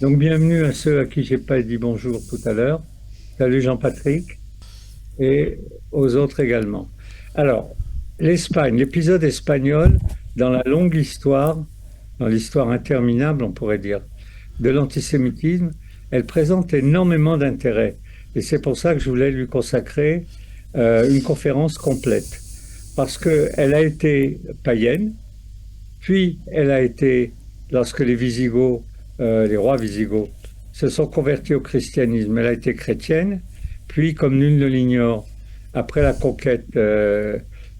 Donc, bienvenue à ceux à qui j'ai pas dit bonjour tout à l'heure. Salut Jean-Patrick et aux autres également. Alors, l'Espagne, l'épisode espagnol dans la longue histoire, dans l'histoire interminable, on pourrait dire, de l'antisémitisme, elle présente énormément d'intérêt. Et c'est pour ça que je voulais lui consacrer une conférence complète. Parce qu'elle a été païenne, puis elle a été, lorsque les Visigoths, les rois Visigoths, se sont convertis au christianisme, elle a été chrétienne, puis, comme nul ne l'ignore, après la conquête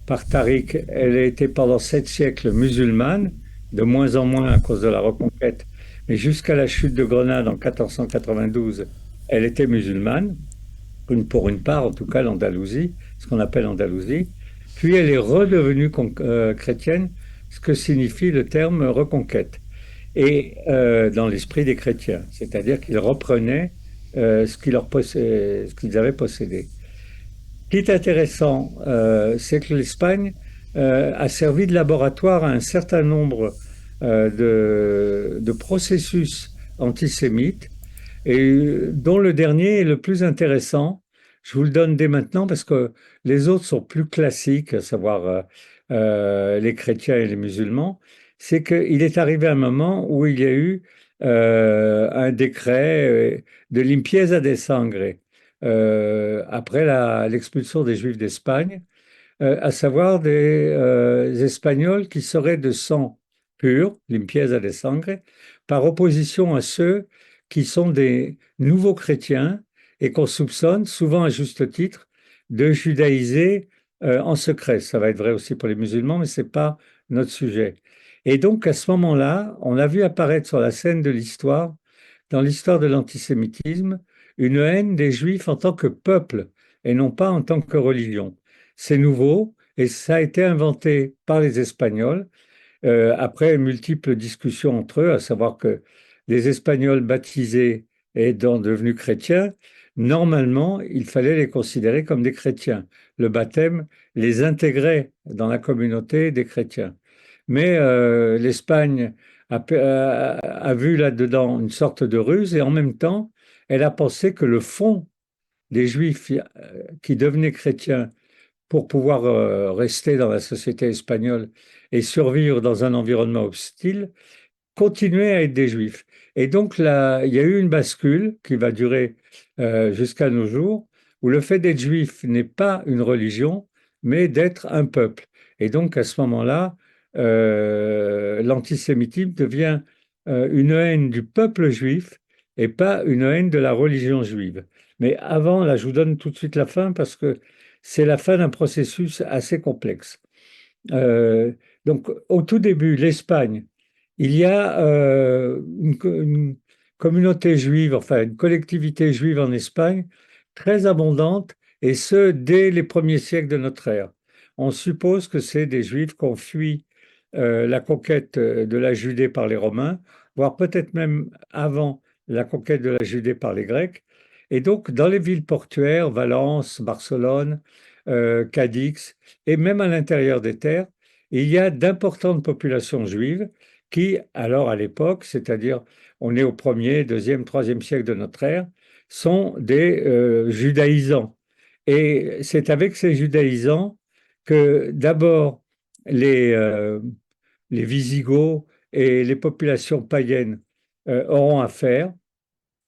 par Tariq, elle a été pendant 7 siècles musulmane, de moins en moins à cause de la reconquête, mais jusqu'à la chute de Grenade en 1492, elle était musulmane, pour une part en tout cas l'Andalousie, ce qu'on appelle Andalousie, puis elle est redevenue chrétienne, ce que signifie le terme reconquête, et dans l'esprit des chrétiens, c'est-à-dire qu'ils reprenaient ce qu'ils avaient possédé. Ce qui est intéressant, c'est que l'Espagne a servi de laboratoire à un certain nombre de processus antisémites, et dont le dernier est le plus intéressant. Je vous le donne dès maintenant parce que les autres sont plus classiques, à savoir les chrétiens et les musulmans. C'est qu'il est arrivé un moment où il y a eu un décret de limpieza de sangre après l'expulsion des Juifs d'Espagne, à savoir des Espagnols qui seraient de sang pur, limpieza de sangre, par opposition à ceux qui sont des nouveaux chrétiens et qu'on soupçonne, souvent à juste titre, de judaïser en secret. Ça va être vrai aussi pour les musulmans, mais ce n'est pas notre sujet. Et donc, à ce moment-là, on a vu apparaître sur la scène de l'histoire, dans l'histoire de l'antisémitisme, une haine des Juifs en tant que peuple et non pas en tant que religion. C'est nouveau et ça a été inventé par les Espagnols après multiples discussions entre eux, à savoir que les Espagnols baptisés et devenus chrétiens, normalement, il fallait les considérer comme des chrétiens. Le baptême les intégrait dans la communauté des chrétiens. Mais l'Espagne a vu là-dedans une sorte de ruse et en même temps, elle a pensé que le fond des Juifs qui devenaient chrétiens pour pouvoir rester dans la société espagnole et survivre dans un environnement hostile, continuaient à être des juifs. Et donc là, il y a eu une bascule qui va durer jusqu'à nos jours, où le fait d'être juif n'est pas une religion, mais d'être un peuple. Et donc à ce moment-là, l'antisémitisme devient une haine du peuple juif et pas une haine de la religion juive. Mais avant, là, je vous donne tout de suite la fin parce que c'est la fin d'un processus assez complexe. Euh, donc, au tout début, l'Espagne, il y a une communauté juive, enfin une collectivité juive en Espagne très abondante, et ce, dès les premiers siècles de notre ère. On suppose que c'est des Juifs qui ont fui la conquête de la Judée par les Romains, voire peut-être même avant la conquête de la Judée par les Grecs. Et donc, dans les villes portuaires, Valence, Barcelone, Cadix, et même à l'intérieur des terres, il y a d'importantes populations juives qui, alors à l'époque, c'est-à-dire on est au 1er, 2e, 3e siècle de notre ère, sont des judaïsants. Et c'est avec ces judaïsants que d'abord les, euh, les Visigoths et les populations païennes auront affaire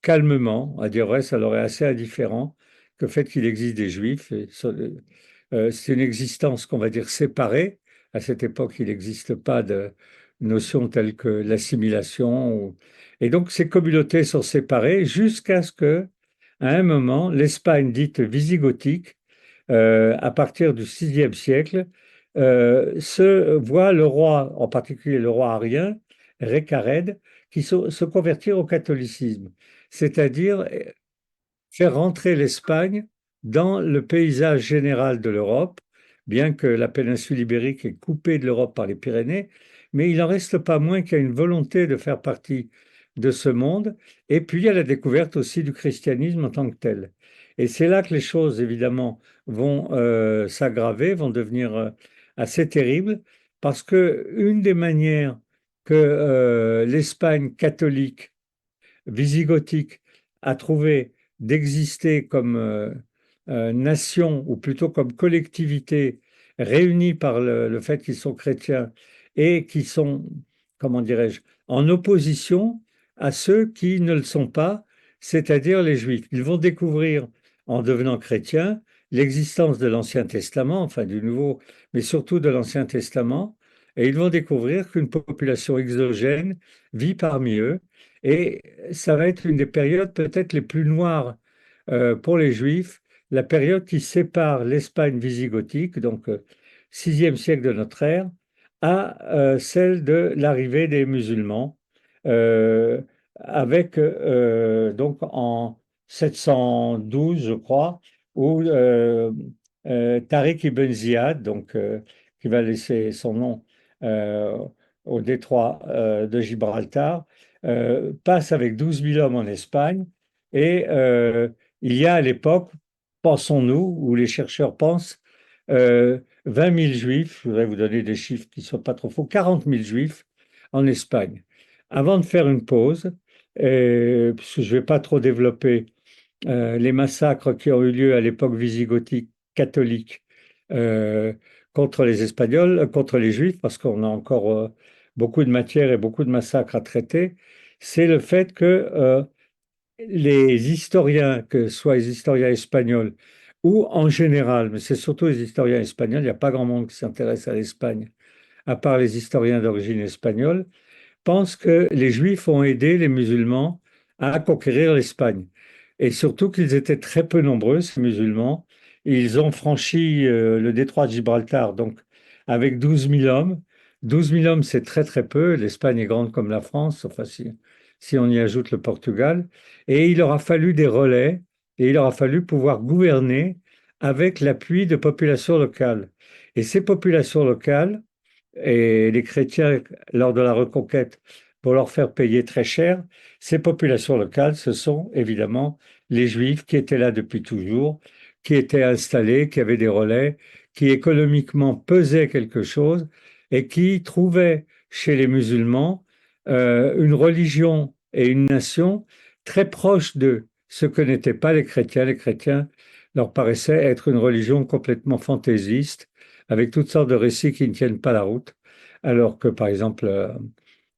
calmement. À dire vrai, ça leur est assez indifférent que le fait qu'il existe des juifs. C'est une existence qu'on va dire séparée. À cette époque, il n'existe pas de notion telle que l'assimilation. Et donc, ces communautés sont séparées jusqu'à ce que, à un moment, l'Espagne dite visigothique, à partir du 6e siècle, se voit le roi, en particulier le roi arien, Récared, qui se convertir au catholicisme, c'est-à-dire faire rentrer l'Espagne dans le paysage général de l'Europe, bien que la péninsule ibérique est coupée de l'Europe par les Pyrénées, mais il n'en reste pas moins qu'il y a une volonté de faire partie de ce monde, et puis il y a la découverte aussi du christianisme en tant que tel. Et c'est là que les choses, évidemment, vont s'aggraver, vont devenir assez terribles, parce que une des manières que l'Espagne catholique visigothique a trouvé d'exister comme nation, ou plutôt comme collectivité, réunie par le fait qu'ils sont chrétiens et qui sont, comment dirais-je, en opposition à ceux qui ne le sont pas, c'est-à-dire les Juifs. Ils vont découvrir, en devenant chrétiens, l'existence de l'Ancien Testament, enfin du Nouveau, mais surtout de l'Ancien Testament, et ils vont découvrir qu'une population exogène vit parmi eux, et ça va être une des périodes peut-être les plus noires pour les Juifs, la période qui sépare l'Espagne visigothique, donc 6e siècle de notre ère, à celle de l'arrivée des musulmans, euh, avec donc en 712, je crois, où Tariq ibn Ziyad, donc, qui va laisser son nom euh, au détroit de Gibraltar, passe avec 12 000 hommes en Espagne. Et il y a à l'époque, pensons-nous, ou les chercheurs pensent, 20 000 juifs, je voudrais vous donner des chiffres qui ne sont pas trop faux, 40 000 juifs en Espagne. Avant de faire une pause, puisque je ne vais pas trop développer les massacres qui ont eu lieu à l'époque visigothique catholique euh, contre les Espagnols, contre les Juifs, parce qu'on a encore beaucoup de matière et beaucoup de massacres à traiter, c'est le fait que les historiens, que ce soit les historiens espagnols ou en général, mais c'est surtout les historiens espagnols, il n'y a pas grand monde qui s'intéresse à l'Espagne, à part les historiens d'origine espagnole, pensent que les Juifs ont aidé les musulmans à conquérir l'Espagne. Et surtout qu'ils étaient très peu nombreux, ces musulmans. Ils ont franchi le détroit de Gibraltar, donc avec 12 000 hommes. 12 000 hommes, c'est très très peu. L'Espagne est grande comme la France, enfin si on y ajoute le Portugal. Et il aura fallu des relais, et il aura fallu pouvoir gouverner avec l'appui de populations locales. Et ces populations locales, et les chrétiens, lors de la reconquête, pour leur faire payer très cher, ces populations locales, ce sont évidemment les Juifs qui étaient là depuis toujours, qui étaient installés, qui avaient des relais, qui économiquement pesaient quelque chose et qui trouvaient chez les musulmans une religion et une nation très proche de ce que n'étaient pas les chrétiens. Les chrétiens leur paraissaient être une religion complètement fantaisiste, avec toutes sortes de récits qui ne tiennent pas la route, alors que, par exemple,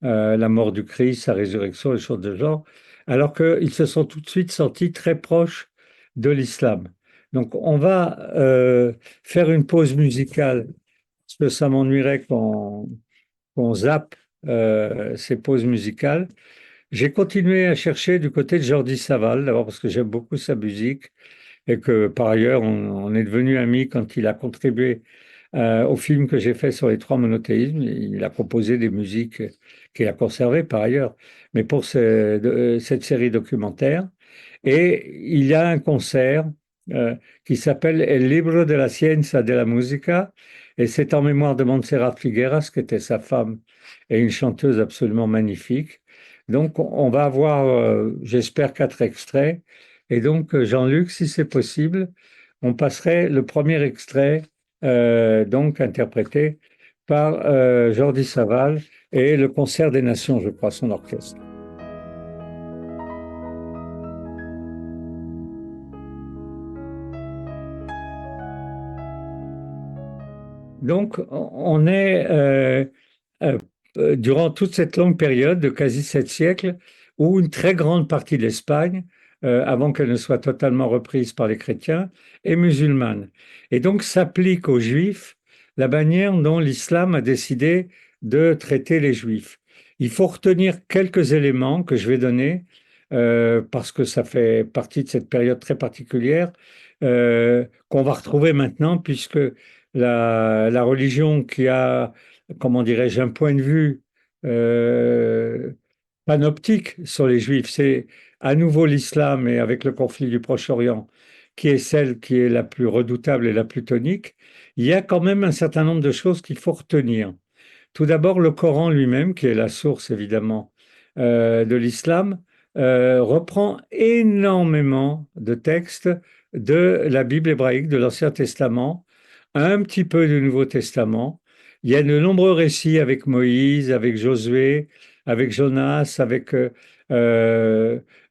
la mort du Christ, sa résurrection, les choses de genre, alors qu'ils se sont tout de suite sentis très proches de l'islam. Donc, on va faire une pause musicale, parce que ça m'ennuierait qu'on zappe ces pauses musicales. J'ai continué à chercher du côté de Jordi Savall, d'abord parce que j'aime beaucoup sa musique, et que par ailleurs, on est devenu amis quand il a contribué au film que j'ai fait sur les trois monothéismes. Il a proposé des musiques qu'il a conservées par ailleurs, mais pour cette série documentaire. Et il y a un concert qui s'appelle El Libro de la Ciencia de la Música, et c'est en mémoire de Montserrat Figueras, qui était sa femme et une chanteuse absolument magnifique. Donc, on va avoir, j'espère, 4 extraits. Et donc, Jean-Luc, si c'est possible, on passerait le premier extrait, donc interprété par Jordi Savall et le Concert des Nations, je crois, son orchestre. Donc, on est euh, durant toute cette longue période de quasi 7 siècles où une très grande partie de l'Espagne, avant qu'elle ne soit totalement reprise par les chrétiens, est musulmane. Et donc s'applique aux Juifs la manière dont l'islam a décidé de traiter les Juifs. Il faut retenir quelques éléments que je vais donner, parce que ça fait partie de cette période très particulière, qu'on va retrouver maintenant, puisque la religion qui a, comment dirais-je, un point de vue euh, panoptique sur les Juifs. C'est à nouveau l'islam, et avec le conflit du Proche-Orient, qui est celle qui est la plus redoutable et la plus tonique. Il y a quand même un certain nombre de choses qu'il faut retenir. Tout d'abord, le Coran lui-même, qui est la source évidemment de l'islam, reprend énormément de textes de la Bible hébraïque, de l'Ancien Testament, un petit peu du Nouveau Testament. Il y a de nombreux récits avec Moïse, avec Josué, avec Jonas, avec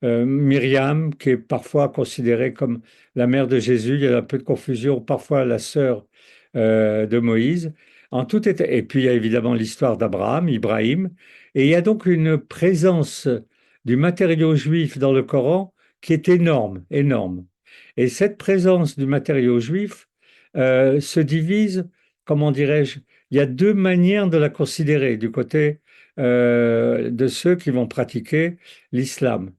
Myriam, qui est parfois considérée comme la mère de Jésus. Il y a un peu de confusion, parfois la sœur de Moïse. En tout état, et puis il y a évidemment l'histoire d'Abraham, Ibrahim, et il y a donc une présence du matériau juif dans le Coran qui est énorme, énorme. Et cette présence du matériau juif se divise, comment dirais-je, il y a deux manières de la considérer du côté de ceux qui vont pratiquer l'islam.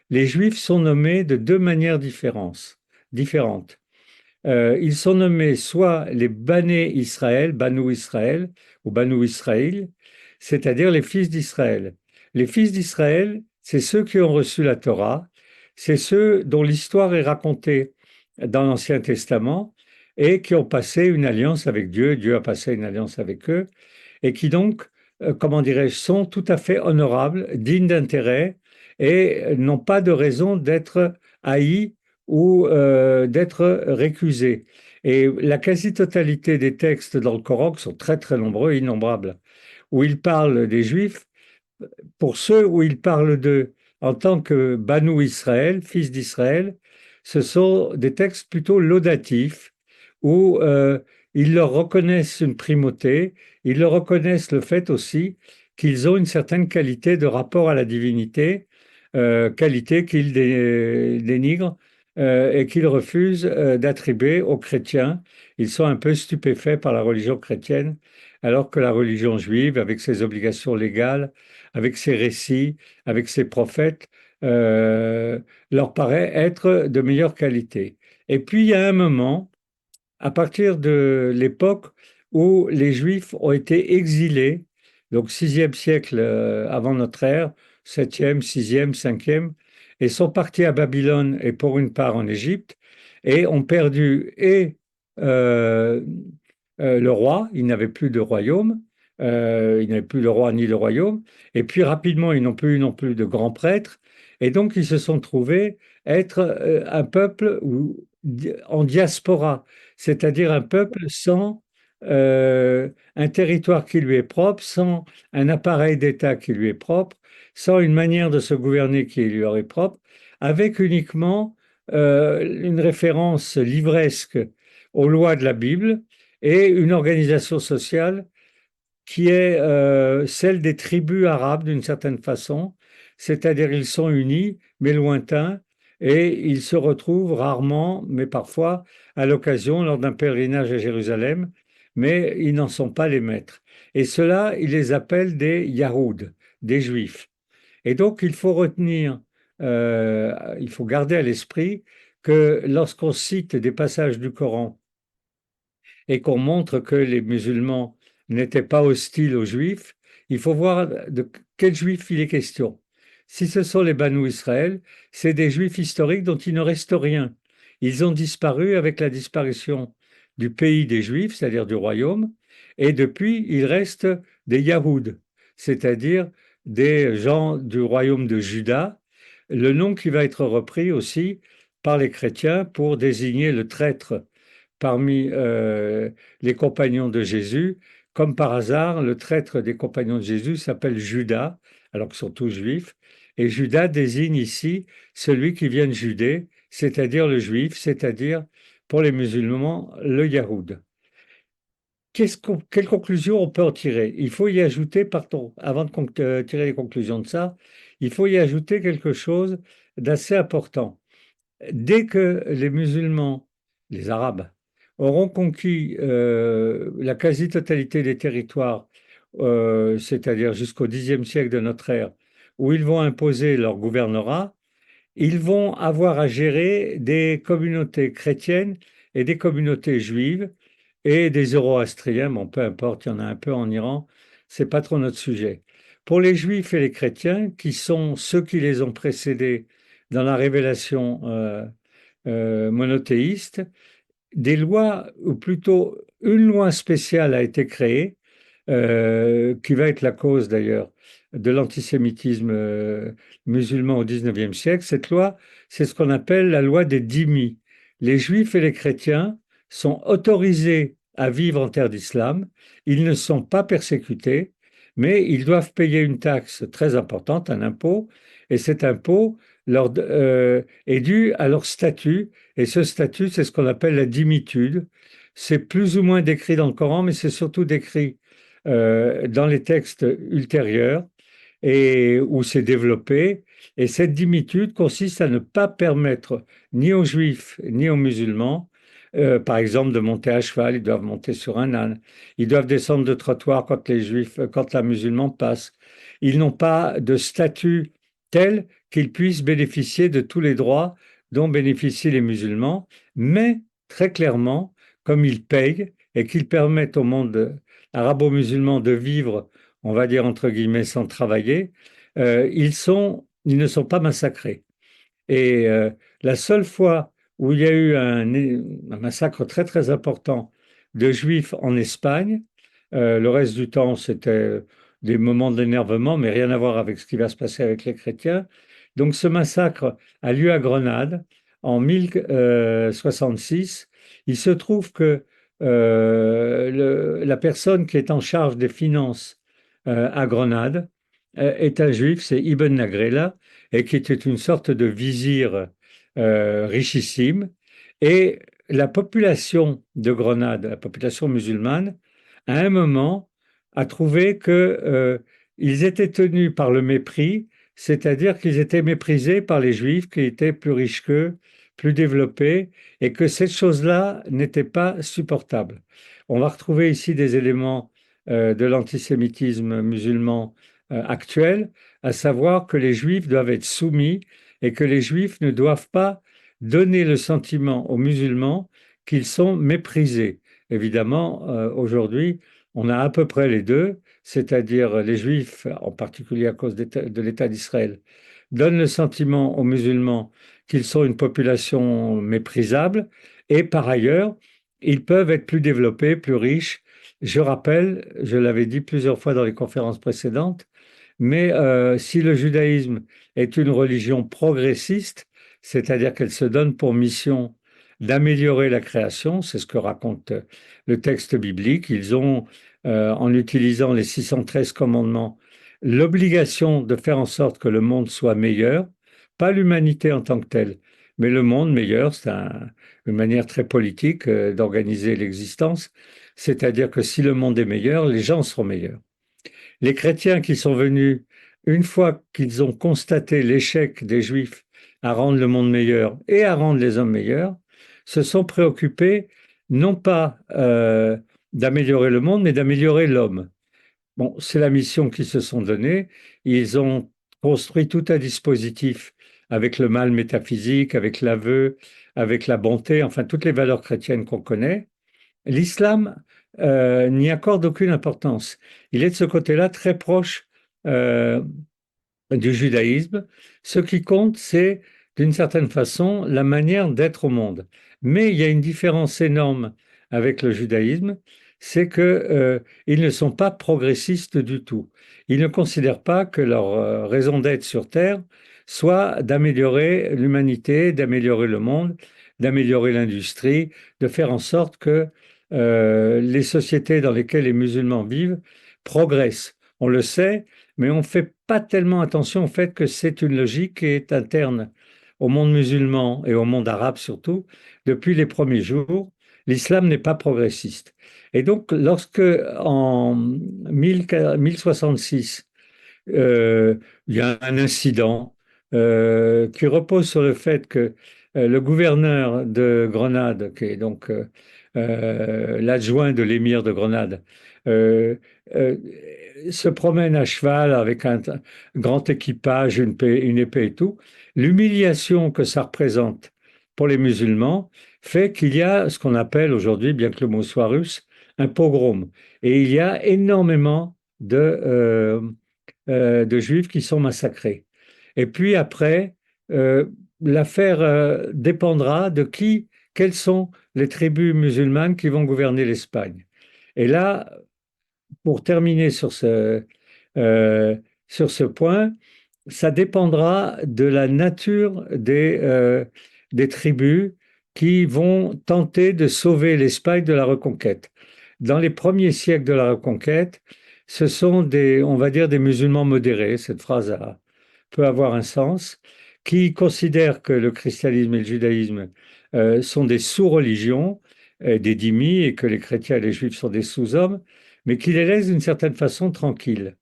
Les juifs sont nommés de deux manières différentes. Ils sont nommés soit les Bané Israël, Banu Israël ou Banu Israël, c'est-à-dire les fils d'Israël. Les fils d'Israël, c'est ceux qui ont reçu la Torah, c'est ceux dont l'histoire est racontée dans l'Ancien Testament et qui ont passé une alliance avec Dieu. Dieu a passé une alliance avec eux et qui donc, comment dirais-je, sont tout à fait honorables, dignes d'intérêt et n'ont pas de raison d'être haïs ou d'être récusés. Et la quasi-totalité des textes dans le Coran, qui sont très très nombreux, innombrables, où il parle des Juifs, pour ceux où il parle d'eux en tant que Banu Israël, fils d'Israël, ce sont des textes plutôt laudatifs où ils leur reconnaissent une primauté, ils leur reconnaissent le fait aussi qu'ils ont une certaine qualité de rapport à la divinité, qualité qu'ils dénigrent et qu'ils refusent d'attribuer aux chrétiens. Ils sont un peu stupéfaits par la religion chrétienne, alors que la religion juive, avec ses obligations légales, avec ses récits, avec ses prophètes, leur paraît être de meilleure qualité. Et puis il y a un moment, à partir de l'époque où les Juifs ont été exilés, donc 6e siècle avant notre ère, 7e, 6e, 5e, et sont partis à Babylone et pour une part en Égypte, et ont perdu et euh, le roi, ils n'avaient plus de royaume, ils n'avaient plus le roi ni le royaume, et puis rapidement, ils n'ont plus eu non plus de grands prêtres, et donc ils se sont trouvés être un peuple en diaspora, c'est-à-dire un peuple sans un territoire qui lui est propre, sans un appareil d'État qui lui est propre, sans une manière de se gouverner qui lui est propre, avec uniquement une référence livresque aux lois de la Bible et une organisation sociale qui est celle des tribus arabes d'une certaine façon, c'est-à-dire ils sont unis mais lointains et ils se retrouvent rarement, mais parfois à l'occasion lors d'un pèlerinage à Jérusalem, mais ils n'en sont pas les maîtres. Et cela, ils les appellent des Yahoud, des Juifs. Et donc il faut retenir, il faut garder à l'esprit que lorsqu'on cite des passages du Coran et qu'on montre que les musulmans n'étaient pas hostiles aux juifs, il faut voir de quels juifs il est question. Si ce sont les Banu Israël, c'est des juifs historiques dont il ne reste rien. Ils ont disparu avec la disparition du pays des juifs, c'est-à-dire du royaume, et depuis, il reste des Yahoud, c'est-à-dire des gens du royaume de Juda, le nom qui va être repris aussi par les chrétiens pour désigner le traître parmi les compagnons de Jésus. Comme par hasard, le traître des compagnons de Jésus s'appelle Judas, alors qu'ils sont tous juifs. Et Judas désigne ici celui qui vient de Judée, c'est-à-dire le juif, c'est-à-dire pour les musulmans, le Yahoud. Quelle conclusion on peut en tirer? Il faut y ajouter, pardon, avant de tirer les conclusions de ça, il faut y ajouter quelque chose d'assez important. Dès que les musulmans, les Arabes, auront conquis la quasi-totalité des territoires, c'est-à-dire jusqu'au Xe siècle de notre ère, où ils vont imposer leur gouvernorat, ils vont avoir à gérer des communautés chrétiennes et des communautés juives et des zoroastriens, bon, peu importe, il y en a un peu en Iran, c'est pas trop notre sujet. Pour les juifs et les chrétiens, qui sont ceux qui les ont précédés dans la révélation monothéiste, des lois, ou plutôt une loi spéciale a été créée, qui va être la cause d'ailleurs de l'antisémitisme musulman au XIXe siècle. Cette loi, c'est ce qu'on appelle la loi des dhimmis. Les juifs et les chrétiens sont autorisés à vivre en terre d'islam, ils ne sont pas persécutés, mais ils doivent payer une taxe très importante, un impôt, et cet impôt est dû à leur statut, et ce statut, c'est ce qu'on appelle la dhimitude. C'est plus ou moins décrit dans le Coran, mais c'est surtout décrit dans les textes ultérieurs et où c'est développé. Et cette dimitude consiste à ne pas permettre ni aux juifs ni aux musulmans, par exemple, de monter à cheval. Ils doivent monter sur un âne. Ils doivent descendre de trottoir quand la musulman passe. Ils n'ont pas de statut tel qu'ils puissent bénéficier de tous les droits dont bénéficient les musulmans, mais très clairement, comme ils payent et qu'ils permettent au monde arabo-musulman de vivre, on va dire entre guillemets, sans travailler, ils ne sont pas massacrés. Et la seule fois où il y a eu un massacre très très important de Juifs en Espagne, le reste du temps c'était des moments d'énervement, mais rien à voir avec ce qui va se passer avec les chrétiens. Donc ce massacre a lieu à Grenade en 1066. Il se trouve que la personne qui est en charge des finances à Grenade est un juif, c'est Ibn Nagrela, et qui était une sorte de vizir richissime. Et la population de Grenade, la population musulmane, à un moment, a trouvé que ils étaient tenus par le mépris, c'est-à-dire qu'ils étaient méprisés par les Juifs qui étaient plus riches qu'eux, plus développés, et que cette chose-là n'était pas supportable. On va retrouver ici des éléments de l'antisémitisme musulman actuel, à savoir que les Juifs doivent être soumis et que les Juifs ne doivent pas donner le sentiment aux musulmans qu'ils sont méprisés. Évidemment, aujourd'hui, on a à peu près les deux, c'est-à-dire les Juifs, en particulier à cause de l'État d'Israël, donnent le sentiment aux musulmans qu'ils sont une population méprisable, et par ailleurs, ils peuvent être plus développés, plus riches. Je rappelle, je l'avais dit plusieurs fois dans les conférences précédentes, mais si le judaïsme est une religion progressiste, c'est-à-dire qu'elle se donne pour mission d'améliorer la création, c'est ce que raconte le texte biblique. Ils ont, en utilisant les 613 commandements, l'obligation de faire en sorte que le monde soit meilleur, pas l'humanité en tant que telle, mais le monde meilleur. Une manière très politique d'organiser l'existence, c'est-à-dire que si le monde est meilleur, les gens seront meilleurs. Les chrétiens qui sont venus, une fois qu'ils ont constaté l'échec des Juifs à rendre le monde meilleur et à rendre les hommes meilleurs, se sont préoccupés non pas d'améliorer le monde, mais d'améliorer l'homme. Bon, c'est la mission qu'ils se sont donnée. Ils ont construit tout un dispositif avec le mal métaphysique, avec l'aveu, avec la bonté, enfin toutes les valeurs chrétiennes qu'on connaît. L'islam n'y accorde aucune importance. Il est de ce côté-là très proche euh, du judaïsme. Ce qui compte, c'est d'une certaine façon la manière d'être au monde. Mais il y a une différence énorme avec le judaïsme, c'est que ils ne sont pas progressistes du tout. Ils ne considèrent pas que leur raison d'être sur Terre soit d'améliorer l'humanité, d'améliorer le monde, d'améliorer l'industrie, de faire en sorte que les sociétés dans lesquelles les musulmans vivent progressent. On le sait, mais on ne fait pas tellement attention au fait que c'est une logique qui est interne au monde musulman et au monde arabe surtout. Depuis les premiers jours, l'islam n'est pas progressiste. Et donc, lorsque en 1066, il y a un incident qui repose sur le fait que le gouverneur de Grenade, qui est donc l'adjoint de l'émir de Grenade, euh, euh, se promène à cheval avec un grand équipage, une épée et tout. L'humiliation que ça représente pour les musulmans fait qu'il y a ce qu'on appelle aujourd'hui, bien que le mot soit russe, un pogrom. Et il y a énormément de juifs qui sont massacrés. Et puis après, l'affaire dépendra de quelles sont les tribus musulmanes qui vont gouverner l'Espagne. Et là, pour terminer euh, sur ce point, ça dépendra de la nature des tribus qui vont tenter de sauver l'Espagne de la reconquête. Dans les premiers siècles de la reconquête, ce sont des, on va dire, des musulmans modérés. Cette phrase peut avoir un sens, qui considèrent que le christianisme et le judaïsme sont des sous-religions, des dhimmis, et que les chrétiens et les juifs sont des sous-hommes, mais qui les laissent d'une certaine façon tranquilles.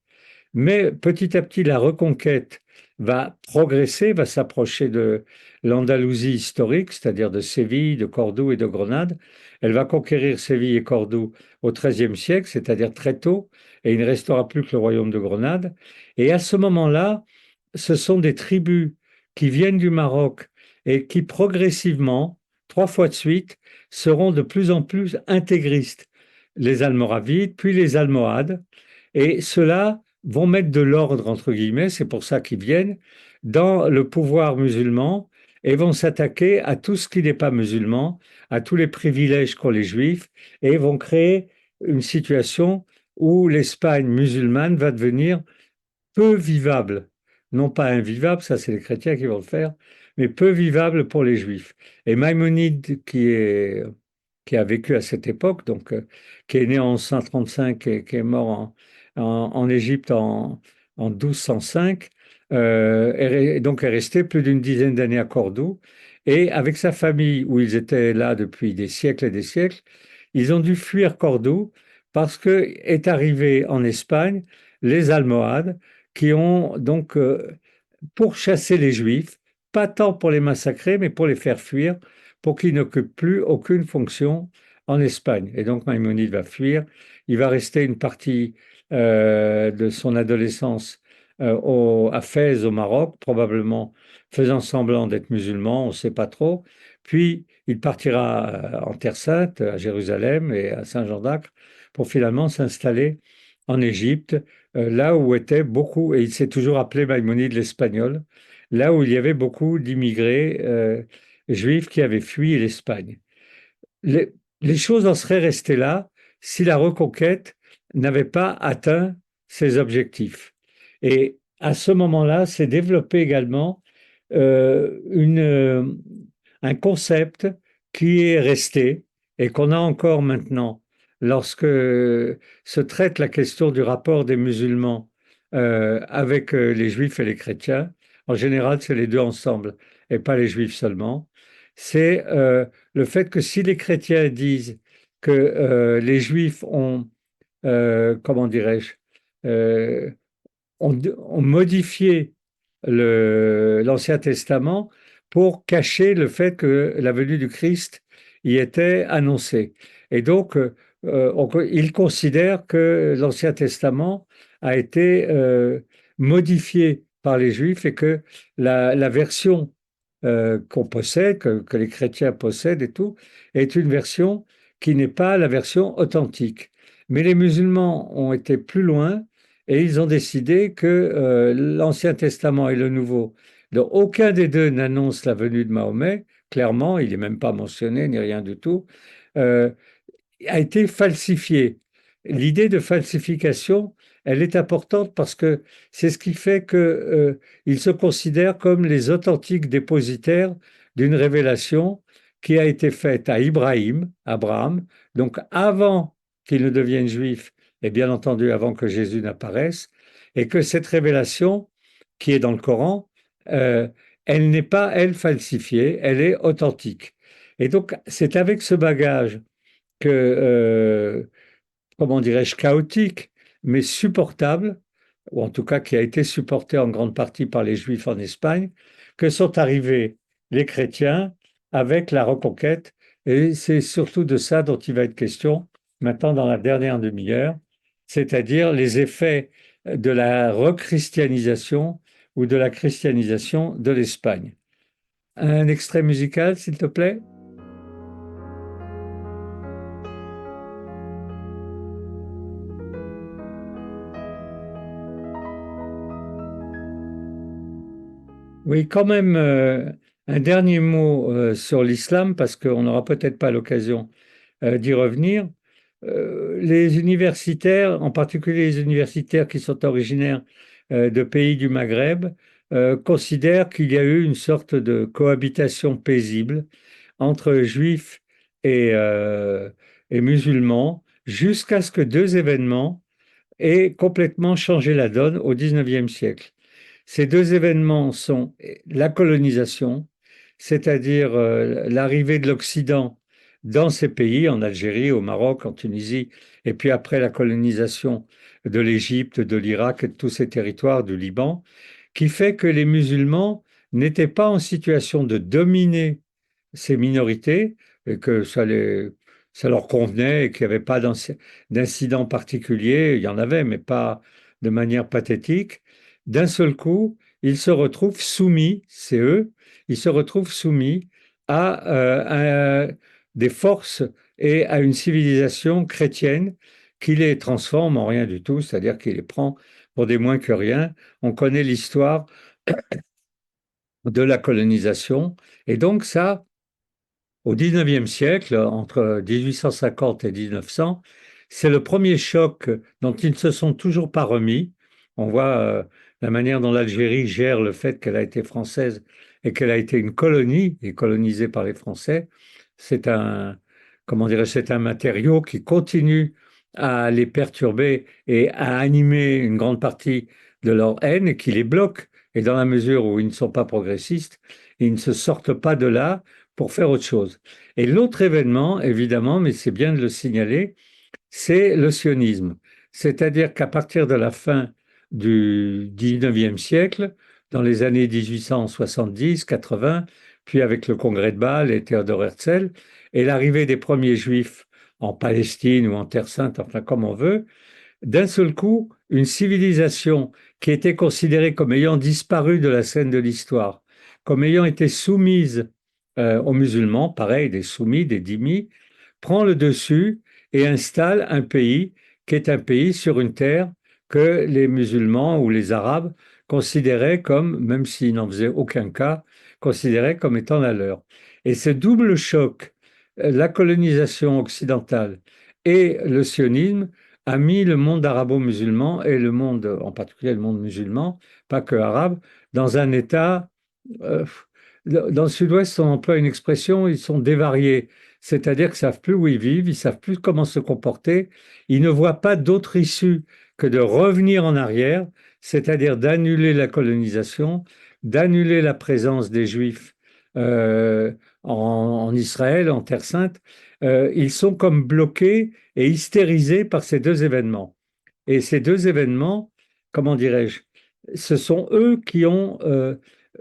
Mais petit à petit, la reconquête va progresser, va s'approcher de l'Andalousie historique, c'est-à-dire de Séville, de Cordoue et de Grenade. Elle va conquérir Séville et Cordoue au XIIIe siècle, c'est-à-dire très tôt, et il ne restera plus que le royaume de Grenade. Et à ce moment-là, ce sont des tribus qui viennent du Maroc et qui progressivement, 3 fois de suite, seront de plus en plus intégristes. Les Almoravides, puis les Almohades, et cela vont mettre de l'ordre, entre guillemets, c'est pour ça qu'ils viennent, dans le pouvoir musulman et vont s'attaquer à tout ce qui n'est pas musulman, à tous les privilèges qu'ont les juifs, et vont créer une situation où l'Espagne musulmane va devenir peu vivable. Non pas invivable, ça c'est les chrétiens qui vont le faire, mais peu vivable pour les juifs. Et Maïmonide, qui a vécu à cette époque, donc qui est né en 1135 et qui est mort en Égypte en 1205, donc est resté plus d'une dizaine d'années à Cordoue. Et avec sa famille, où ils étaient là depuis des siècles et des siècles, ils ont dû fuir Cordoue parce que est arrivé en Espagne les Almohades qui ont donc pourchasser les Juifs, pas tant pour les massacrer, mais pour les faire fuir, pour qu'ils n'occupent plus aucune fonction en Espagne. Et donc Maïmonide va fuir. Il va rester une partie de son adolescence à Fès, au Maroc, probablement faisant semblant d'être musulman, on ne sait pas trop. Puis il partira en Terre Sainte, à Jérusalem et à Saint-Jean d'Acre, pour finalement s'installer en Égypte, là où étaient beaucoup, et il s'est toujours appelé Maïmonide l'Espagnol, là où il y avait beaucoup d'immigrés juifs qui avaient fui l'Espagne. Les, les choses en seraient restées là si la reconquête n'avait pas atteint ses objectifs. Et à ce moment-là, s'est développé également un concept qui est resté et qu'on a encore maintenant lorsque se traite la question du rapport des musulmans avec les juifs et les chrétiens. En général, c'est les deux ensemble et pas les juifs seulement. C'est le fait que si les chrétiens disent que les juifs ont, comment dirais-je, euh, ont modifié l'Ancien Testament pour cacher le fait que la venue du Christ y était annoncée. Et donc, ils considèrent que l'Ancien Testament a été modifié par les Juifs et que la version qu'on possède, que les chrétiens possèdent et tout, est une version qui n'est pas la version authentique. Mais les musulmans ont été plus loin et ils ont décidé que l'Ancien Testament et le Nouveau, dont aucun des deux n'annonce la venue de Mahomet, clairement, il n'est même pas mentionné ni rien du tout, euh, a été falsifié. L'idée de falsification, elle est importante parce que c'est ce qui fait que ils se considèrent comme les authentiques dépositaires d'une révélation qui a été faite à Abraham, donc avant qu'il ne devienne juif, et bien entendu avant que Jésus n'apparaisse, et que cette révélation, qui est dans le Coran, euh, elle n'est pas, elle, falsifiée, elle est authentique. Et donc, c'est avec ce bagage que, comment dirais-je, chaotique, mais supportable, ou en tout cas qui a été supporté en grande partie par les Juifs en Espagne, que sont arrivés les chrétiens avec la reconquête. Et c'est surtout de ça dont il va être question maintenant dans la dernière demi-heure, c'est-à-dire les effets de la rechristianisation ou de la christianisation de l'Espagne. Un extrait musical, s'il te plaît? Oui, quand même, un dernier mot sur l'islam, parce qu'on n'aura peut-être pas l'occasion d'y revenir. Les universitaires, en particulier les universitaires qui sont originaires de pays du Maghreb, considèrent qu'il y a eu une sorte de cohabitation paisible entre juifs et, et musulmans, jusqu'à ce que deux événements et complètement changé la donne au XIXe siècle. Ces deux événements sont la colonisation, c'est-à-dire l'arrivée de l'Occident dans ces pays, en Algérie, au Maroc, en Tunisie, et puis après la colonisation de l'Égypte, de l'Irak et de tous ces territoires du Liban, qui fait que les musulmans n'étaient pas en situation de dominer ces minorités et que ça leur convenait et qu'il n'y avait pas d'incident particulier. Il y en avait, mais pas de manière pathétique. D'un seul coup, ils se retrouvent soumis, c'est eux, ils se retrouvent soumis à des forces et à une civilisation chrétienne qui les transforme en rien du tout, c'est-à-dire qui les prend pour des moins que rien. On connaît l'histoire de la colonisation et donc ça, au XIXe siècle, entre 1850 et 1900, c'est le premier choc dont ils ne se sont toujours pas remis. On voit la manière dont l'Algérie gère le fait qu'elle a été française et qu'elle a été une colonie et colonisée par les Français. C'est un, comment dirais c'est un matériau qui continue à les perturber et à animer une grande partie de leur haine et qui les bloque. Et dans la mesure où ils ne sont pas progressistes, ils ne se sortent pas de là pour faire autre chose. Et l'autre événement, évidemment, mais c'est bien de le signaler, c'est le sionisme. C'est-à-dire qu'à partir de la fin du 19e siècle, dans les années 1870-80, puis avec le congrès de Bâle et Théodore Herzl, et l'arrivée des premiers juifs en Palestine ou en Terre Sainte, enfin comme on veut, d'un seul coup, une civilisation qui était considérée comme ayant disparu de la scène de l'histoire, comme ayant été soumise aux musulmans, pareil, des soumis, des dhimmis, prend le dessus et installe un pays qui est un pays sur une terre que les musulmans ou les arabes considéraient comme, même s'ils n'en faisaient aucun cas, considéraient comme étant la leur. Et ce double choc, la colonisation occidentale et le sionisme, a mis le monde arabo-musulman et le monde, en particulier le monde musulman, pas que arabe, dans un état euh, dans le sud-ouest, on emploie une expression, ils sont dévariés. C'est-à-dire qu'ils ne savent plus où ils vivent, ils ne savent plus comment se comporter. Ils ne voient pas d'autre issue que de revenir en arrière, c'est-à-dire d'annuler la colonisation, d'annuler la présence des Juifs euh, en Israël, en Terre Sainte. Ils sont comme bloqués et hystérisés par ces deux événements. Et ces deux événements, comment dirais-je, ce sont eux qui ont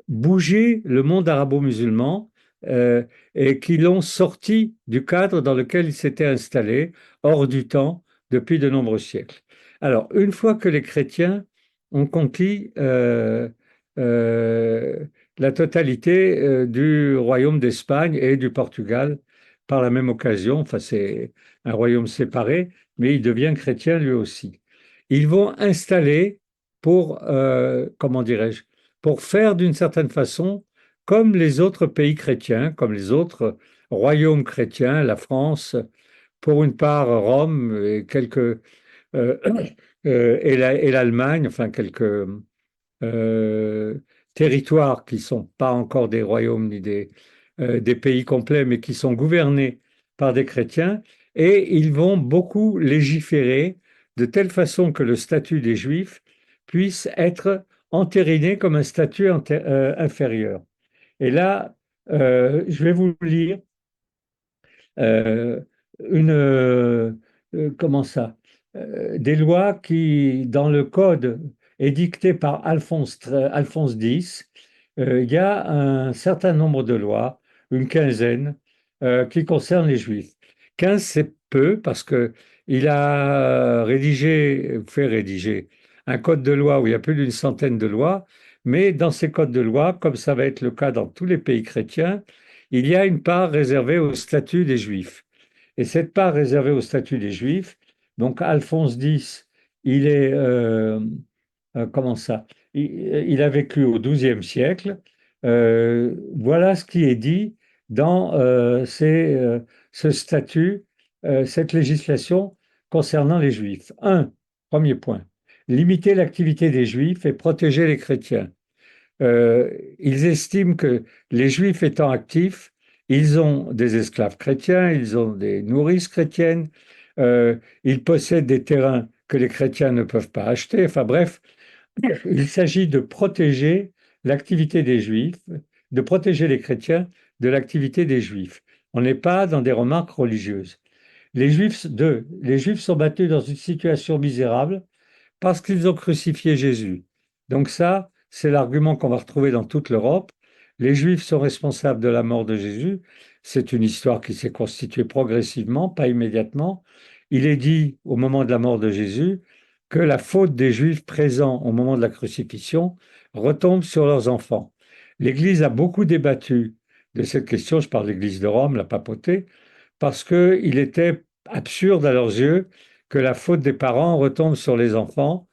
bougé le monde arabo-musulman euh, et qui l'ont sorti du cadre dans lequel il s'était installé, hors du temps, depuis de nombreux siècles. Alors, une fois que les chrétiens ont conquis euh, la totalité du royaume d'Espagne et du Portugal par la même occasion, enfin c'est un royaume séparé, mais il devient chrétien lui aussi. Ils vont installer pour, comment dirais-je, pour faire d'une certaine façon comme les autres pays chrétiens, comme les autres royaumes chrétiens, la France, pour une part Rome et quelques et l'Allemagne, enfin quelques euh, territoires qui sont pas encore des royaumes ni des pays complets, mais qui sont gouvernés par des chrétiens, et ils vont beaucoup légiférer de telle façon que le statut des Juifs puisse être entériné comme un statut inférieur. Et là, je vais vous lire euh, comment ça, des lois qui, dans le code édicté par Alphonse X, il y a un certain nombre de lois, une quinzaine, qui concernent les Juifs. 15, c'est peu parce que il a fait rédiger un code de loi où il y a plus d'une centaine de lois, mais dans ces codes de loi, comme ça va être le cas dans tous les pays chrétiens, il y a une part réservée au statut des Juifs. Et cette part réservée au statut des Juifs, donc Alphonse X, il est, comment ça, il a vécu au XIIe siècle. Voilà ce qui est dit dans ce statut, cette législation concernant les Juifs. Un, premier point, limiter l'activité des Juifs et protéger les chrétiens. Ils estiment que les Juifs étant actifs, ils ont des esclaves chrétiens, ils ont des nourrices chrétiennes, ils possèdent des terrains que les chrétiens ne peuvent pas acheter. Enfin bref, il s'agit de protéger l'activité des Juifs, de protéger les chrétiens de l'activité des Juifs. On n'est pas dans des remarques religieuses. Les Juifs sont battus dans une situation misérable parce qu'ils ont crucifié Jésus. Donc ça, c'est l'argument qu'on va retrouver dans toute l'Europe. Les Juifs sont responsables de la mort de Jésus. C'est une histoire qui s'est constituée progressivement, pas immédiatement. Il est dit au moment de la mort de Jésus que la faute des Juifs présents au moment de la crucifixion retombe sur leurs enfants. L'Église a beaucoup débattu de cette question, je parle de l'Église de Rome, la papauté, parce qu'il était absurde à leurs yeux que la faute des parents retombe sur les enfants,